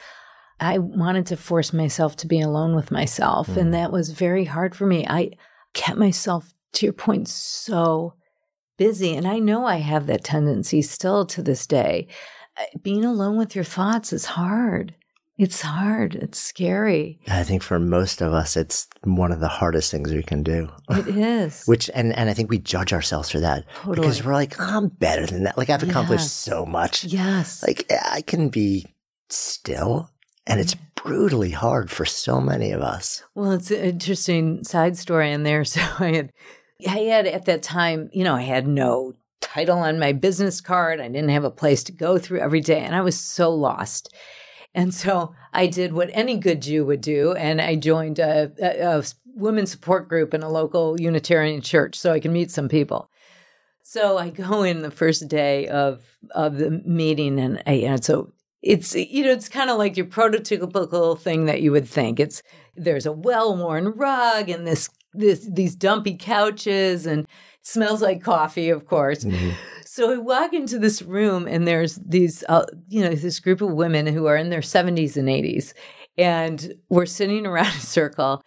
I wanted to force myself to be alone with myself, and that was very hard for me. I kept myself, to your point, so busy, and I know I have that tendency still to this day. Being alone with your thoughts is hard. It's hard. It's scary. I think for most of us, it's one of the hardest things we can do. It is. And I think we judge ourselves for that. Totally. Because we're like, I'm better than that. Like, I've accomplished so much. Yes. Like, I can be still. And it's brutally hard for so many of us. Well, it's an interesting side story in there. So I had at that time, I had no title on my business card. I didn't have a place to go through every day. And I was so lost. And so I did what any good Jew would do, and I joined a women's support group in a local Unitarian church so I could meet some people. So I go in the first day of the meeting, and so it's it's kind of like your prototypical thing that you would think. There's a well-worn rug and these dumpy couches, and it smells like coffee, of course. Mm-hmm. So I walk into this room, and there's these, this group of women who are in their 70s and 80s, and we're sitting around a circle,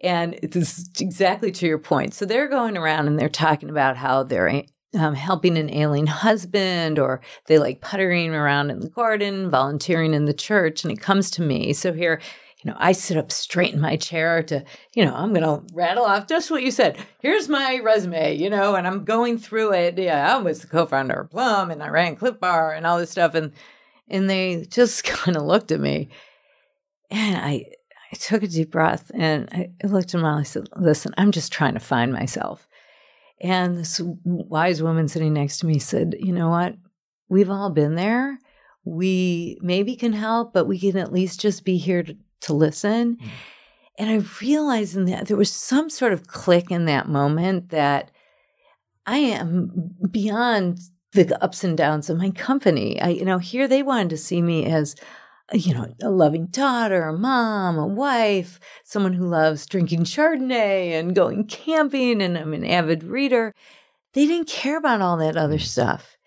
and it's exactly to your point. So they're going around, and they're talking about how they're helping an ailing husband, or they like puttering around in the garden, volunteering in the church, and it comes to me. So here, I sit up straight in my chair to, I'm going to rattle off just what you said. Here's my resume, and I'm going through it. Yeah, I was the co-founder of Plum, and I ran Clif Bar and all this stuff. And they just kind of looked at me. And I took a deep breath, and I looked at them and I said, listen, I'm just trying to find myself. And this wise woman sitting next to me said, you know what? We've all been there. We maybe can help, but we can at least just be here to listen. Mm. And I realized in that there was some sort of click in that moment that I am beyond the ups and downs of my company. Here they wanted to see me as, a loving daughter, a mom, a wife, someone who loves drinking Chardonnay and going camping, and I'm an avid reader. They didn't care about all that other stuff.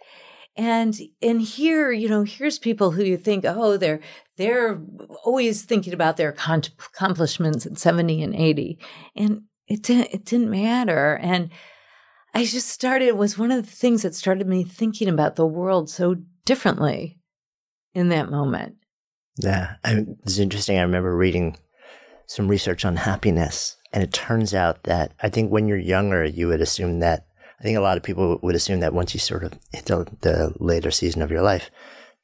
And here, here's people who you think, oh, they're always thinking about their accomplishments at 70 and 80. And it didn't matter. And it was one of the things that started me thinking about the world so differently in that moment. Yeah, it's interesting. I remember reading some research on happiness, and it turns out that I think when you're younger, you would assume that, I think a lot of people would assume that once you sort of hit the later season of your life,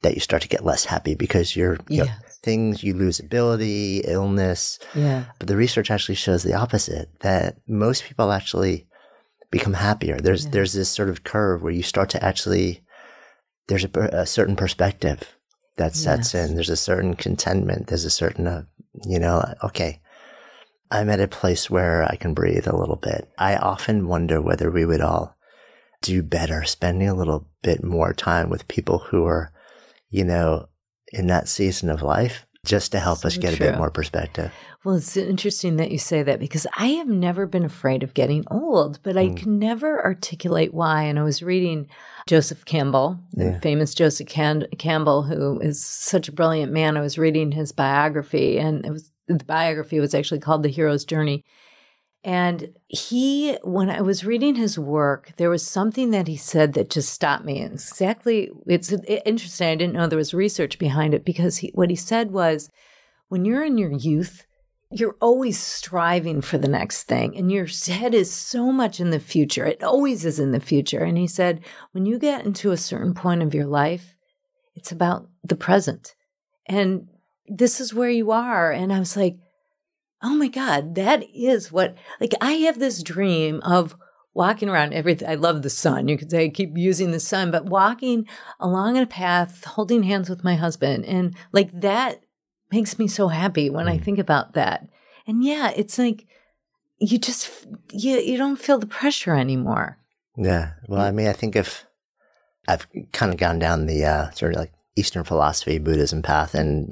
that you start to get less happy because you lose ability, illness. Yeah. But the research actually shows the opposite, that most people actually become happier. There's this sort of curve where you start to actually, there's a certain perspective that sets in. There's a certain contentment. There's a certain, okay, I'm at a place where I can breathe a little bit. I often wonder whether we would all do better spending a little bit more time with people who are, in that season of life, just to help us get a bit more perspective. Well, it's interesting that you say that, because I have never been afraid of getting old, but I can never articulate why. And I was reading Joseph Campbell, the famous Joseph Campbell, who is such a brilliant man. I was reading his biography, and the biography was actually called The Hero's Journey. And when I was reading his work, there was something that he said that just stopped me. And it's interesting. I didn't know there was research behind it, because what he said was, when you're in your youth, you're always striving for the next thing, and your head is so much in the future. It always is in the future. And he said, when you get into a certain point of your life, it's about the present. And this is where you are. And I was like, oh my God, that is I have this dream of walking around everything. I love the sun. You could say I keep using the sun, but walking along a path, holding hands with my husband. And that makes me so happy when I think about that. And it's like, you just, you don't feel the pressure anymore. Yeah. Well, I mean, I think if I've kind of gone down the sort of like Eastern philosophy, Buddhism path, and,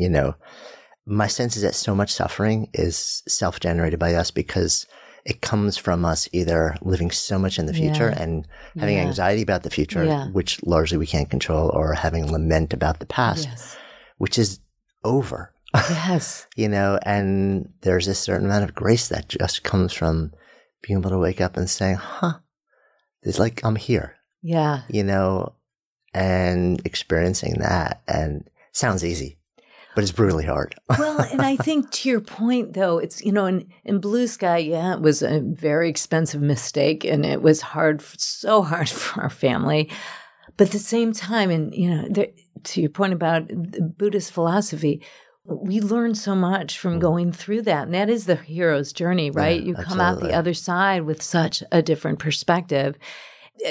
my sense is that so much suffering is self-generated by us, because it comes from us either living so much in the future and having anxiety about the future, which largely we can't control, or having lament about the past, which is over. Yes. And there's a certain amount of grace that just comes from being able to wake up and saying, it's like I'm here. Yeah. And experiencing that. And it sounds easy. But it's brutally hard. Well, and I think to your point, though, it's, in Blue Sky, it was a very expensive mistake and it was so hard for our family. But at the same time, and, to your point about Buddhist philosophy, we learn so much from going through that. And that is the hero's journey, right? Yeah, you come out the other side with such a different perspective.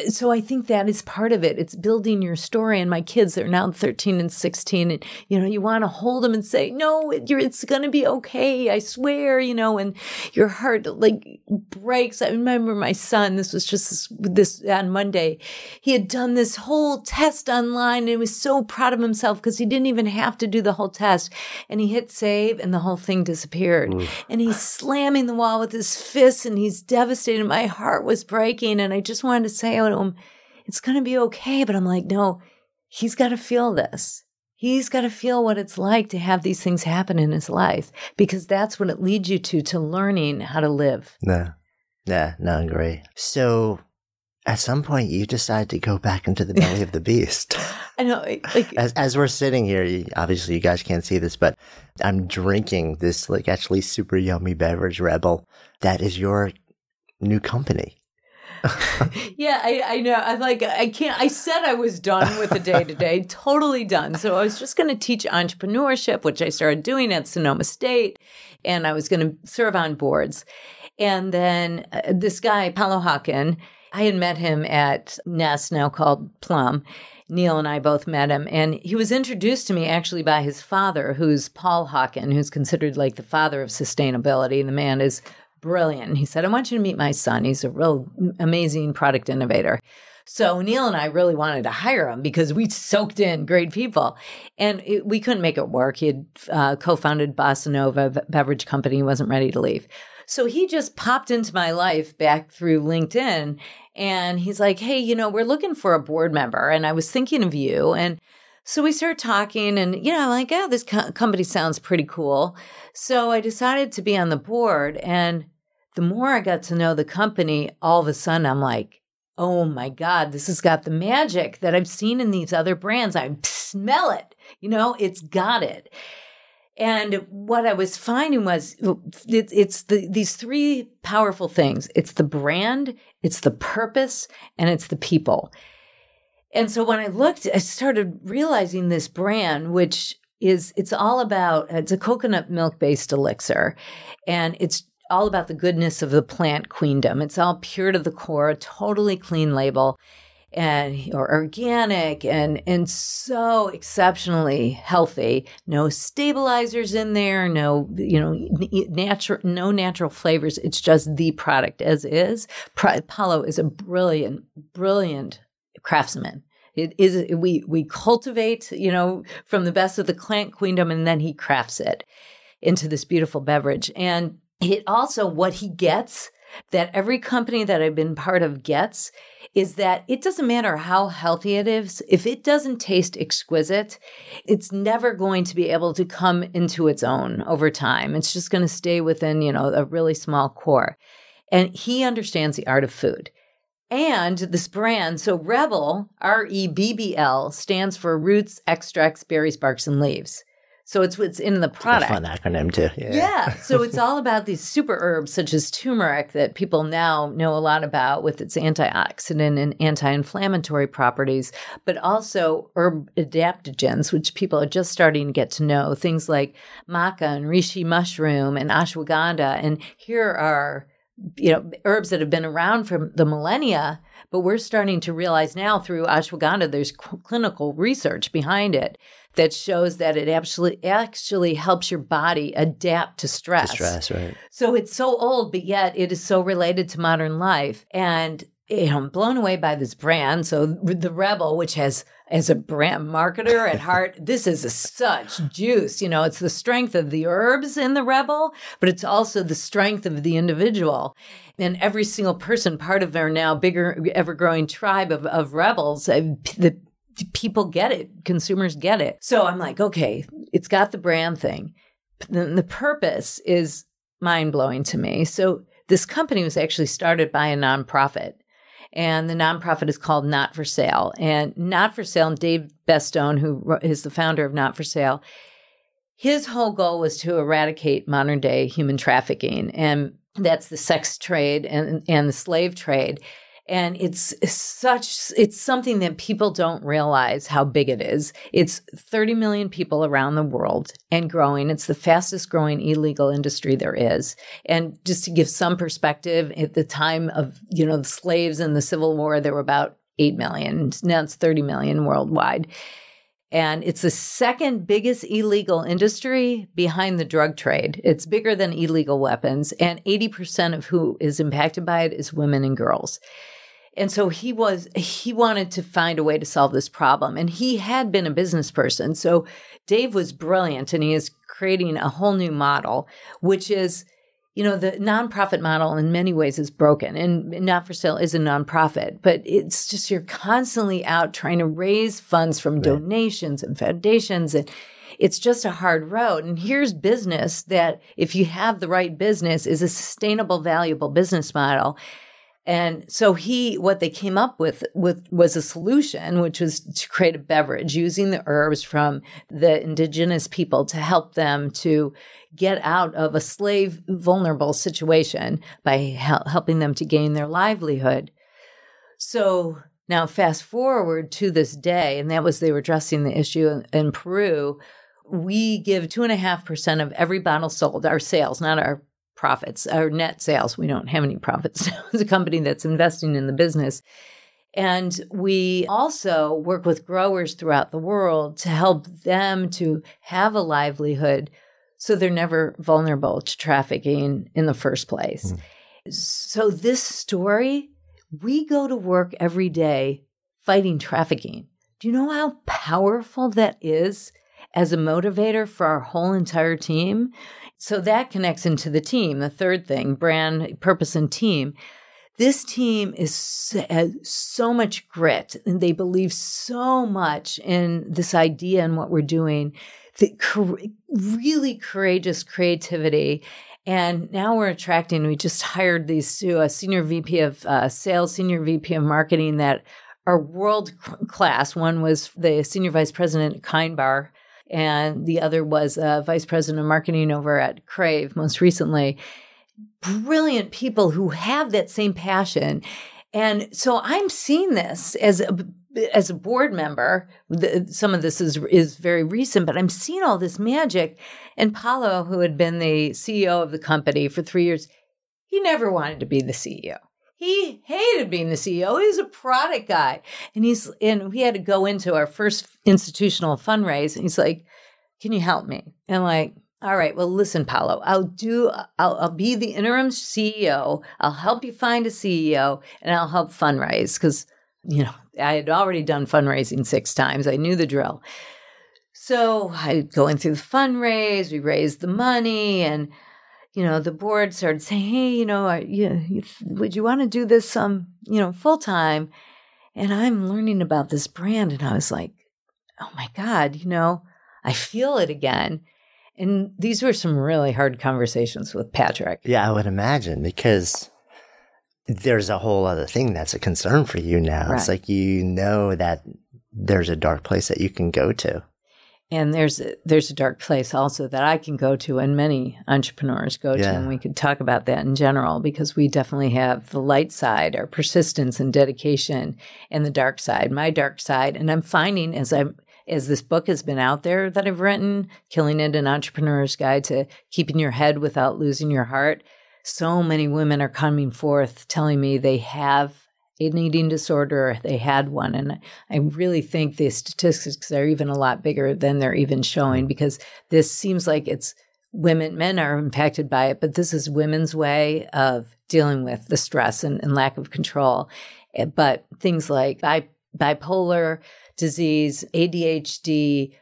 So I think that is part of it. It's building your story. And my kids, they're now 13 and 16. And, you want to hold them and say, no, it's going to be okay. I swear, and your heart breaks. I remember my son, this was just this on Monday. He had done this whole test online and he was so proud of himself because he didn't even have to do the whole test. And he hit save and the whole thing disappeared. And he's slamming the wall with his fists and he's devastated. My heart was breaking. And I just wanted to say to him, it's going to be okay. But I'm like, no, he's got to feel this. He's got to feel what it's like to have these things happen in his life, because that's what it leads you to learning how to live. No, I agree. So at some point you decide to go back into the belly of the beast. I know. As we're sitting here, obviously you guys can't see this, but I'm drinking this actually super yummy beverage, Rebel. That is your new company. Yeah, I know. I said I was done with the day-to-day, totally done. So I was just going to teach entrepreneurship, which I started doing at Sonoma State, and I was going to serve on boards. And then this guy, Paolo Hawken, I had met him at Nest, now called Plum. Neil and I both met him, and he was introduced to me actually by his father, who's Paul Hawken, who's considered like the father of sustainability. The man is brilliant. He said, I want you to meet my son. He's a real amazing product innovator. So Neil and I really wanted to hire him because we soaked in great people. And we couldn't make it work. He had co-founded Bossa Nova beverage company. He wasn't ready to leave. So he just popped into my life back through LinkedIn. And he's like, hey, we're looking for a board member. And I was thinking of you. And so we started talking and, I'm like, oh, this company sounds pretty cool. So I decided to be on the board. And the more I got to know the company, all of a sudden I'm like, oh my God, this has got the magic that I've seen in these other brands. I smell it, it's got it. And what I was finding was it's these three powerful things. It's the brand, it's the purpose, and it's the people. And so when I started realizing this brand, which it's all about, it's a coconut milk-based elixir, and it's all about the goodness of the plant queendom. It's all pure to the core, totally clean label, or organic, and so exceptionally healthy. No stabilizers in there, no natural flavors. It's just the product as is. Paolo is a brilliant craftsman. It is we cultivate, from the best of the plant queendom, and then he crafts it into this beautiful beverage. And it also, what he gets, that every company that I've been part of gets, is that it doesn't matter how healthy it is. If it doesn't taste exquisite, it's never going to be able to come into its own over time. It's just going to stay within, a really small core. And he understands the art of food. And this brand, so Rebel, REBBL, stands for roots, extracts, berries, barks, and leaves. So it's in the product. It's a fun acronym too. Yeah. So it's all about these super herbs such as turmeric that people now know a lot about with its antioxidant and anti-inflammatory properties, but also herb adaptogens, which people are just starting to get to know. Things like maca and reishi mushroom and ashwagandha. And here are herbs that have been around for the millennia, but we're starting to realize now through ashwagandha, there's clinical research behind it that shows that it actually helps your body adapt to stress. Right. So it's so old, but yet it is so related to modern life. And I'm blown away by this brand. So the Rebel, which has, as a brand marketer at heart, this is such juice. It's the strength of the herbs in the Rebel, but it's also the strength of the individual. And every single person, part of their now bigger, ever-growing tribe of Rebels, the people get it. Consumers get it. So I'm like, okay, it's got the brand thing. But then the purpose is mind-blowing to me. So this company was actually started by a nonprofit. And the nonprofit is called Not for Sale. And Not for Sale, and Dave Bestone, who is the founder of Not for Sale, his whole goal was to eradicate modern day human trafficking. And that's the sex trade and the slave trade. And it's something that people don't realize how big it is. It's 30 million people around the world and growing. It's the fastest growing illegal industry there is. And just to give some perspective, at the time of, the slaves in the Civil War, there were about 8 million. Now it's 30 million worldwide. And it's the second biggest illegal industry behind the drug trade. It's bigger than illegal weapons. And 80% of who is impacted by it is women and girls. And so he wanted to find a way to solve this problem. And he had been a business person. So Dave was brilliant, and he is creating a whole new model, which is, the nonprofit model in many ways is broken, and Not for Sale is a nonprofit, but it's just, you're constantly out trying to raise funds from donations and foundations, and it's just a hard road. And here's business that, if you have the right business, is a sustainable, valuable business model. And so what they came up with was a solution, which was to create a beverage using the herbs from the indigenous people to help them to get out of a slave vulnerable situation by helping them to gain their livelihood. So now fast forward to this day, and that was, they were addressing the issue in Peru. We give 2.5% of every bottle sold, our sales, not our profits, our net sales. We don't have any profits. It's a company that's investing in the business. And we also work with growers throughout the world to help them to have a livelihood so they're never vulnerable to trafficking in the first place. So this story, we go to work every day fighting trafficking. Do you know how powerful that is as a motivator for our whole entire team? So that connects into the team. The third thing, brand, purpose, and team. This team has so much grit, and they believe so much in this idea and what we're doing. Really courageous creativity. And now we're attracting, we just hired these two, a senior VP of sales, senior VP of marketing that are world class. One was the senior vice president at Clif Bar, and the other was vice president of marketing over at Crave most recently. Brilliant people who have that same passion. And so I'm seeing this as a board member. Some of this is very recent, but I'm seeing all this magic. And Paulo, who had been the CEO of the company for 3 years, he never wanted to be the CEO. He hated being the CEO. He was a product guy. And we had to go into our first institutional fundraise. And he's like, can you help me? And I'm like, all right, well, listen, Paulo, I'll be the interim CEO. I'll help you find a CEO, and I'll help fundraise. Because, I had already done fundraising 6 times. I knew the drill. So I going through the fundraise, we raised the money, and the board started saying, hey, would you want to do this, full time? And I'm learning about this brand. And I was like, oh my God, I feel it again. And these were some really hard conversations with Patrick. Yeah, I would imagine, because there's a whole other thing that's a concern for you now. Right. It's like, that there's a dark place that you can go to. And there's a dark place also that I can go to, and many entrepreneurs go to, and we could talk about that in general, because we definitely have the light side, our persistence and dedication, and the dark side, my dark side. And I'm finding as this book has been out there that I've written, Killing It, an Entrepreneur's Guide to Keeping Your Head Without Losing Your Heart, so many women are coming forth telling me they have an eating disorder, they had one. And I really think the statistics are even a lot bigger than they're even showing, because this seems like it's men are impacted by it, but this is women's way of dealing with the stress and lack of control. But things like bipolar disease, ADHD,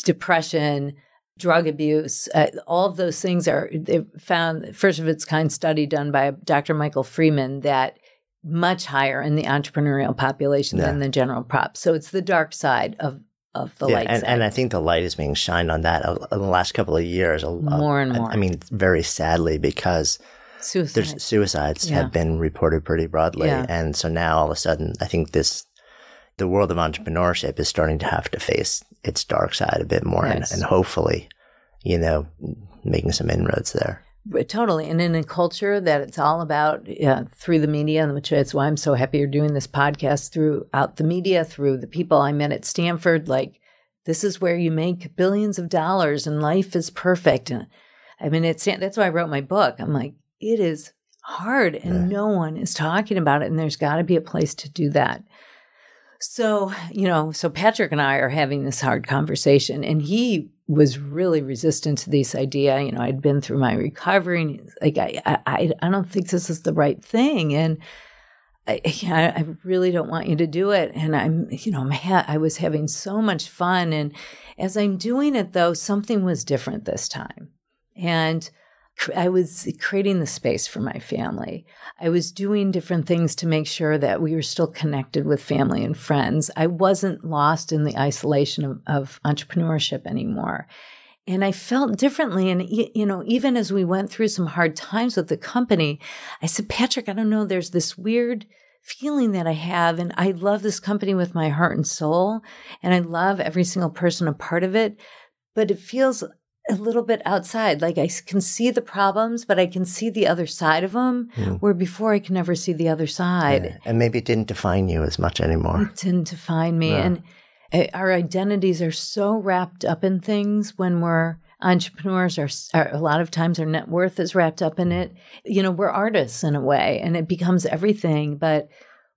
depression, drug abuse, all of those things they found first of its kind study done by Dr. Michael Freeman that much higher in the entrepreneurial population than the general prop. So it's the dark side of the light side. And I think the light is being shined on that in the last couple of years. More and more. I mean, very sadly, because suicides have been reported pretty broadly. Yeah. And so now all of a sudden, I think the world of entrepreneurship is starting to have to face its dark side a bit more. Yes. And hopefully making some inroads there. Totally. And in a culture that it's all about through the media, which is why I'm so happy you're doing this podcast, throughout the media, through the people I met at Stanford, like, this is where you make billions of dollars and life is perfect. And I mean, that's why I wrote my book. I'm like, it is hard and no one is talking about it. And there's got to be a place to do that. So, so Patrick and I are having this hard conversation, and he was really resistant to this idea. I'd been through my recovery, and he's like, I don't think this is the right thing. And I really don't want you to do it. And I was having so much fun. And as I'm doing it, though, something was different this time. And I was creating the space for my family. I was doing different things to make sure that we were still connected with family and friends. I wasn't lost in the isolation of entrepreneurship anymore. And I felt differently. And, even as we went through some hard times with the company, I said, Patrick, I don't know, there's this weird feeling that I have. And I love this company with my heart and soul. And I love every single person a part of it. But it feels a little bit outside. Like, I can see the problems, but I can see the other side of them, where before I could never see the other side. Yeah. And maybe it didn't define you as much anymore. It didn't define me. Yeah. And our identities are so wrapped up in things when we're entrepreneurs. A lot of times our net worth is wrapped up in it. We're artists in a way, and it becomes everything. But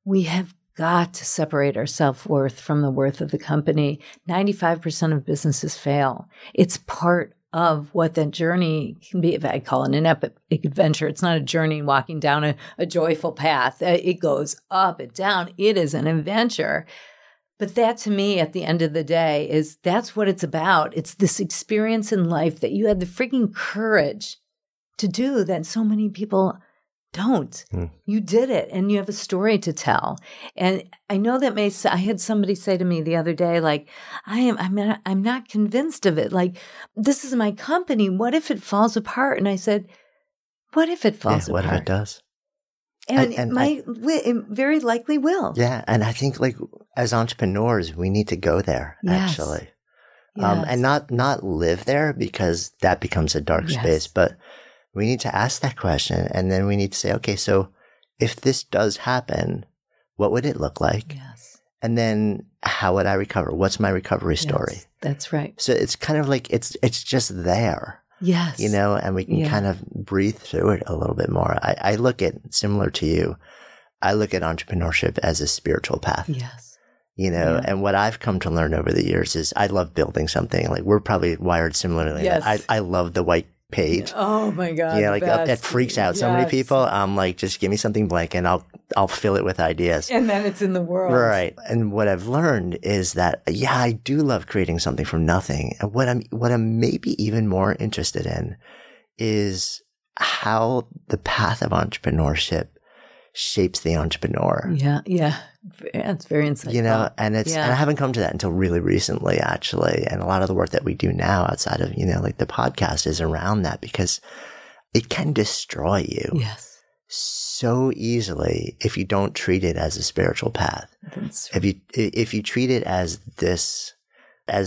we have got to separate our self-worth from the worth of the company. 95% of businesses fail. It's part of what that journey can be. If I call it an epic adventure, it's not a journey walking down a joyful path. It goes up and down. It is an adventure. But that, to me, at the end of the day, that's what it's about. It's this experience in life that you had the freaking courage to do that so many people don't. You did it, and you have a story to tell. And I know that I had somebody say to me the other day, like, I'm not convinced of it. Like, this is my company. What if it falls apart? And I said, what if it falls apart? What if it does? And it very likely will. Yeah. And I think, like, as entrepreneurs, we need to go there, actually. Yes. And not live there, because that becomes a dark space. But we need to ask that question. And then we need to say, okay, so if this does happen, what would it look like? Yes. And then how would I recover? What's my recovery story? Yes, that's right. So it's kind of like it's just there. Yes. And we can kind of breathe through it a little bit more. I look at, similar to you, I look at entrepreneurship as a spiritual path. Yes. And what I've come to learn over the years is I love building something. Like, we're probably wired similarly. Yes. I love the white page. Oh my God. That freaks out so many people. I'm like, just give me something blank and I'll fill it with ideas. And then it's in the world. Right. And what I've learned is that, I do love creating something from nothing. And what I'm maybe even more interested in is how the path of entrepreneurship shapes the entrepreneur. Yeah. It's very insightful. And I haven't come to that until really recently, actually. And a lot of the work that we do now outside of, like the podcast, is around that, because it can destroy you. Yes. So easily if you don't treat it as a spiritual path. That's right. If you treat it as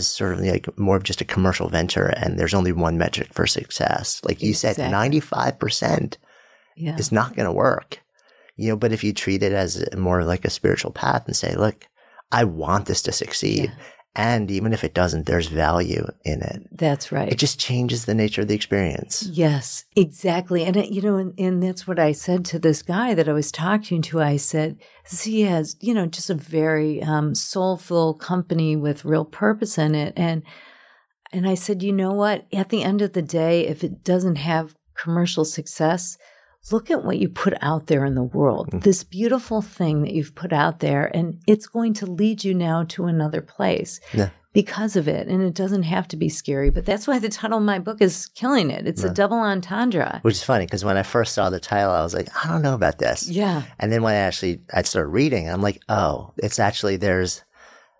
sort of like more of just a commercial venture, and there's only one metric for success. Like you said, 95% is not going to work. But if you treat it as more like a spiritual path and say, look, I want this to succeed. Yeah. And even if it doesn't, there's value in it. That's right. It just changes the nature of the experience. Yes, exactly. And, and that's what I said to this guy that I was talking to. I said, he has, just a very soulful company with real purpose in it. And I said, you know what? At the end of the day, if it doesn't have commercial success, look at what you put out there in the world, this beautiful thing that you've put out there, and it's going to lead you now to another place because of it. And it doesn't have to be scary, but that's why the title of my book is killing it. It's a double entendre. Which is funny, because when I first saw the title, I was like, I don't know about this. Yeah. And then when I started reading, I'm like, oh, it's actually, there's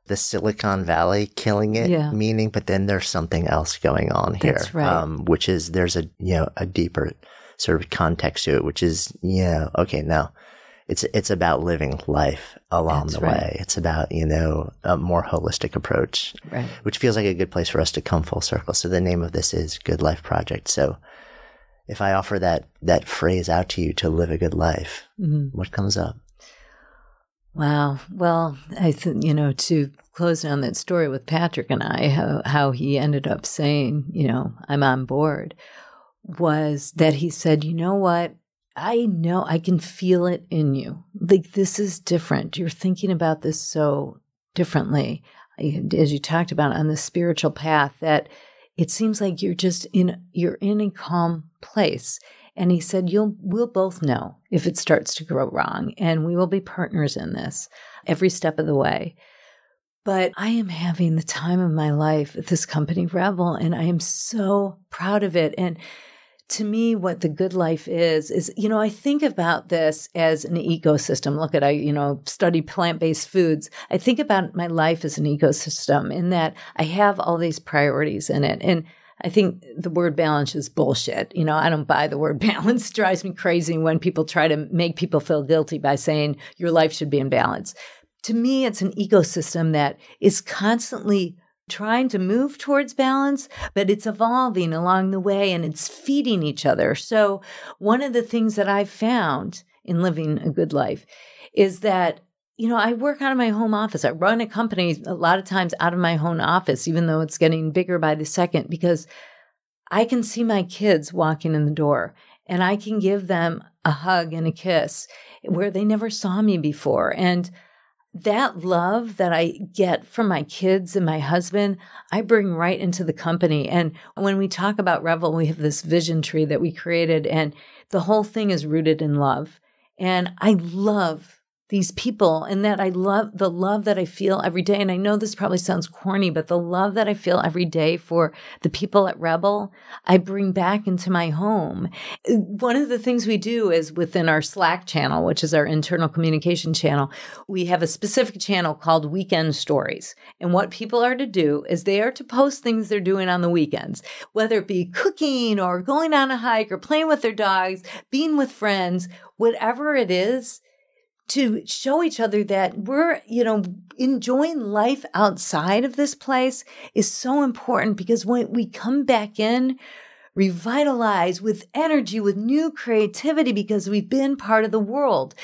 the Silicon Valley killing it meaning, but then there's something else going on here. That's right. Which is, there's a deeper sort of context to it, which is, okay, no, it's about living life along the way. It's about, a more holistic approach, which feels like a good place for us to come full circle. So the name of this is Good Life Project. So if I offer that phrase out to you, to live a good life, what comes up? Wow. Well, I think, to close down that story with Patrick and I, how he ended up saying, I'm on board, was that he said, you know what? I know, I can feel it in you. Like, this is different. You're thinking about this so differently. As you talked about on the spiritual path, that it seems like you're in a calm place. And he said, we'll both know if it starts to go wrong, and we will be partners in this every step of the way. But I am having the time of my life at this company, Rebel, and I am so proud of it. And to me, what the good life is, I think about this as an ecosystem. Look at, I study plant-based foods. I think about my life as an ecosystem in that I have all these priorities in it. And I think the word balance is bullshit. I don't buy the word balance. It drives me crazy when people try to make people feel guilty by saying your life should be in balance. To me, it's an ecosystem that is constantly trying to move towards balance, but it's evolving along the way and it's feeding each other. So one of the things that I've found in living a good life is that, I work out of my home office. I run a company a lot of times out of my own office, even though it's getting bigger by the second, because I can see my kids walking in the door and I can give them a hug and a kiss where they never saw me before. And that love that I get from my kids and my husband, I bring right into the company. And when we talk about Revel, we have this vision tree that we created, and the whole thing is rooted in love. And I love these people, and that I love the love that I feel every day. And I know this probably sounds corny, but the love that I feel every day for the people at Rebel, I bring back into my home. One of the things we do is within our Slack channel, which is our internal communication channel, we have a specific channel called Weekend Stories. And what people are to do is they are to post things they're doing on the weekends, whether it be cooking or going on a hike or playing with their dogs, being with friends, whatever it is, to show each other that we're, enjoying life outside of this place is so important, because when we come back in, revitalized with energy, with new creativity, because we've been part of the world.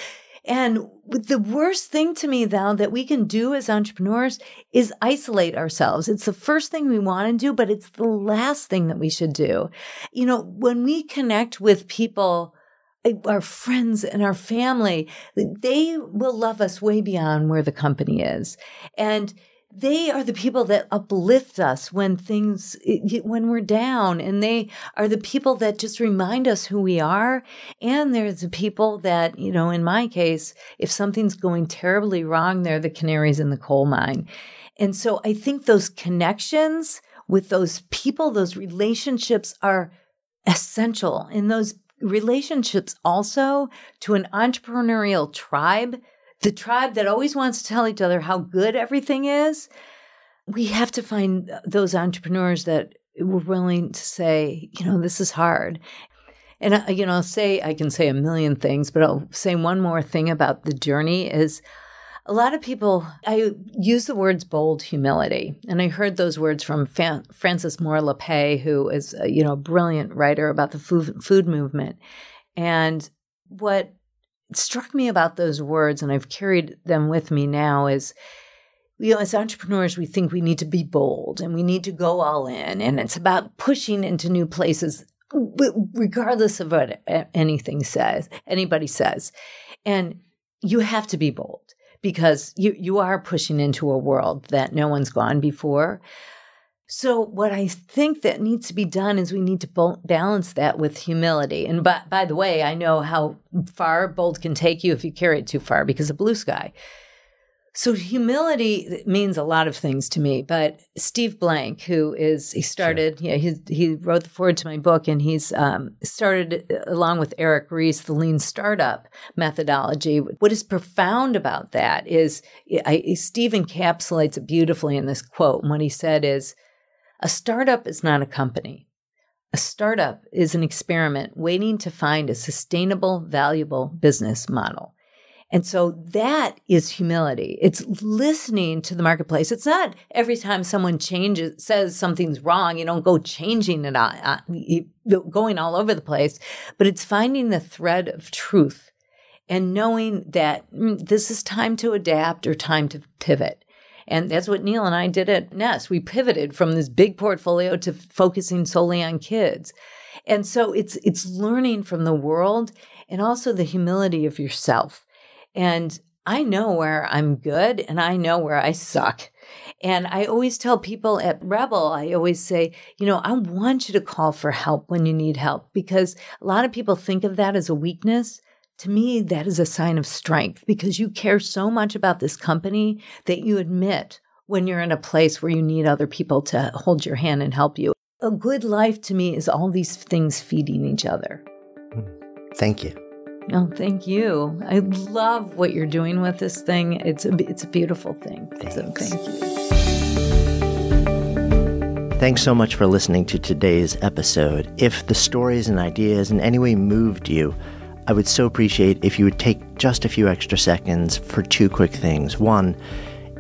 And the worst thing to me, though, that we can do as entrepreneurs is isolate ourselves. It's the first thing we want to do, but it's the last thing that we should do. When we connect with people, our friends and our family, they will love us way beyond where the company is. And they are the people that uplift us when we're down. And they are the people that just remind us who we are. And they're the people that, in my case, if something's going terribly wrong, they're the canaries in the coal mine. And so I think those connections with those people, those relationships are essential. And those relationships also to an entrepreneurial tribe, the tribe that always wants to tell each other how good everything is. We have to find those entrepreneurs that were willing to say, this is hard. And, I can say a million things, but I'll say one more thing about the journey is a lot of people, I use the words bold humility. And I heard those words from Frances Moore Lappé, who is a brilliant writer about the food movement. And what struck me about those words, and I've carried them with me now, is, as entrepreneurs, we think we need to be bold and we need to go all in. And it's about pushing into new places, regardless of what anybody says. And you have to be bold, because you are pushing into a world that no one's gone before. So what I think that needs to be done is we need to balance that with humility. And by the way, I know how far bold can take you if you carry it too far, because of blue sky. So humility means a lot of things to me. But Steve Blank, he wrote the foreword to my book, and he's started, along with Eric Ries, the Lean Startup methodology. What is profound about that is Steve encapsulates it beautifully in this quote. And what he said is, a startup is not a company. A startup is an experiment waiting to find a sustainable, valuable business model. And so that is humility. It's listening to the marketplace. It's not every time someone says something's wrong, you don't go changing it, going all over the place, but it's finding the thread of truth and knowing that this is time to adapt or time to pivot. And that's what Neil and I did at Nest. We pivoted from this big portfolio to focusing solely on kids. And so it's learning from the world and also the humility of yourself. And I know where I'm good and I know where I suck. And I always tell people at Rebel, I always say, I want you to call for help when you need help, because a lot of people think of that as a weakness. To me, that is a sign of strength, because you care so much about this company that you admit when you're in a place where you need other people to hold your hand and help you. A good life to me is all these things feeding each other. Thank you. Oh, thank you. I love what you're doing with this thing. It's a beautiful thing. Thanks. So thank you. Thanks so much for listening to today's episode. If the stories and ideas in any way moved you, I would so appreciate if you would take just a few extra seconds for two quick things. One,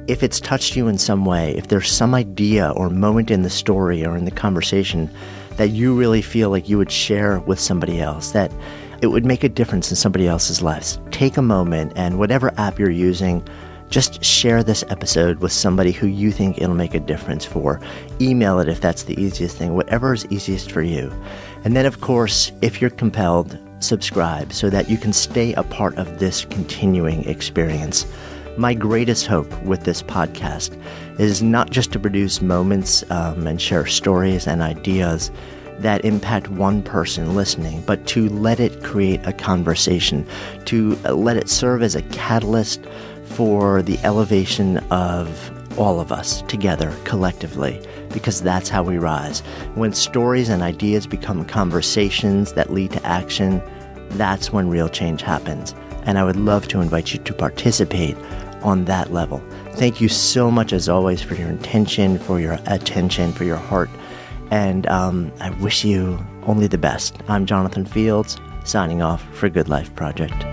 if it's touched you in some way, if there's some idea or moment in the story or in the conversation that you really feel like you would share with somebody else, that it would make a difference in somebody else's lives, take a moment and whatever app you're using, just share this episode with somebody who you think it'll make a difference for. Email it if that's the easiest thing, whatever is easiest for you. And then, of course, if you're compelled, subscribe so that you can stay a part of this continuing experience. My greatest hope with this podcast is not just to produce moments and share stories and ideas that impact one person listening, but to let it create a conversation, to let it serve as a catalyst for the elevation of all of us together collectively, because that's how we rise. When stories and ideas become conversations that lead to action, that's when real change happens. And I would love to invite you to participate on that level. Thank you so much, as always, for your intention, for your attention, for your heart. And I wish you only the best. I'm Jonathan Fields, signing off for Good Life Project.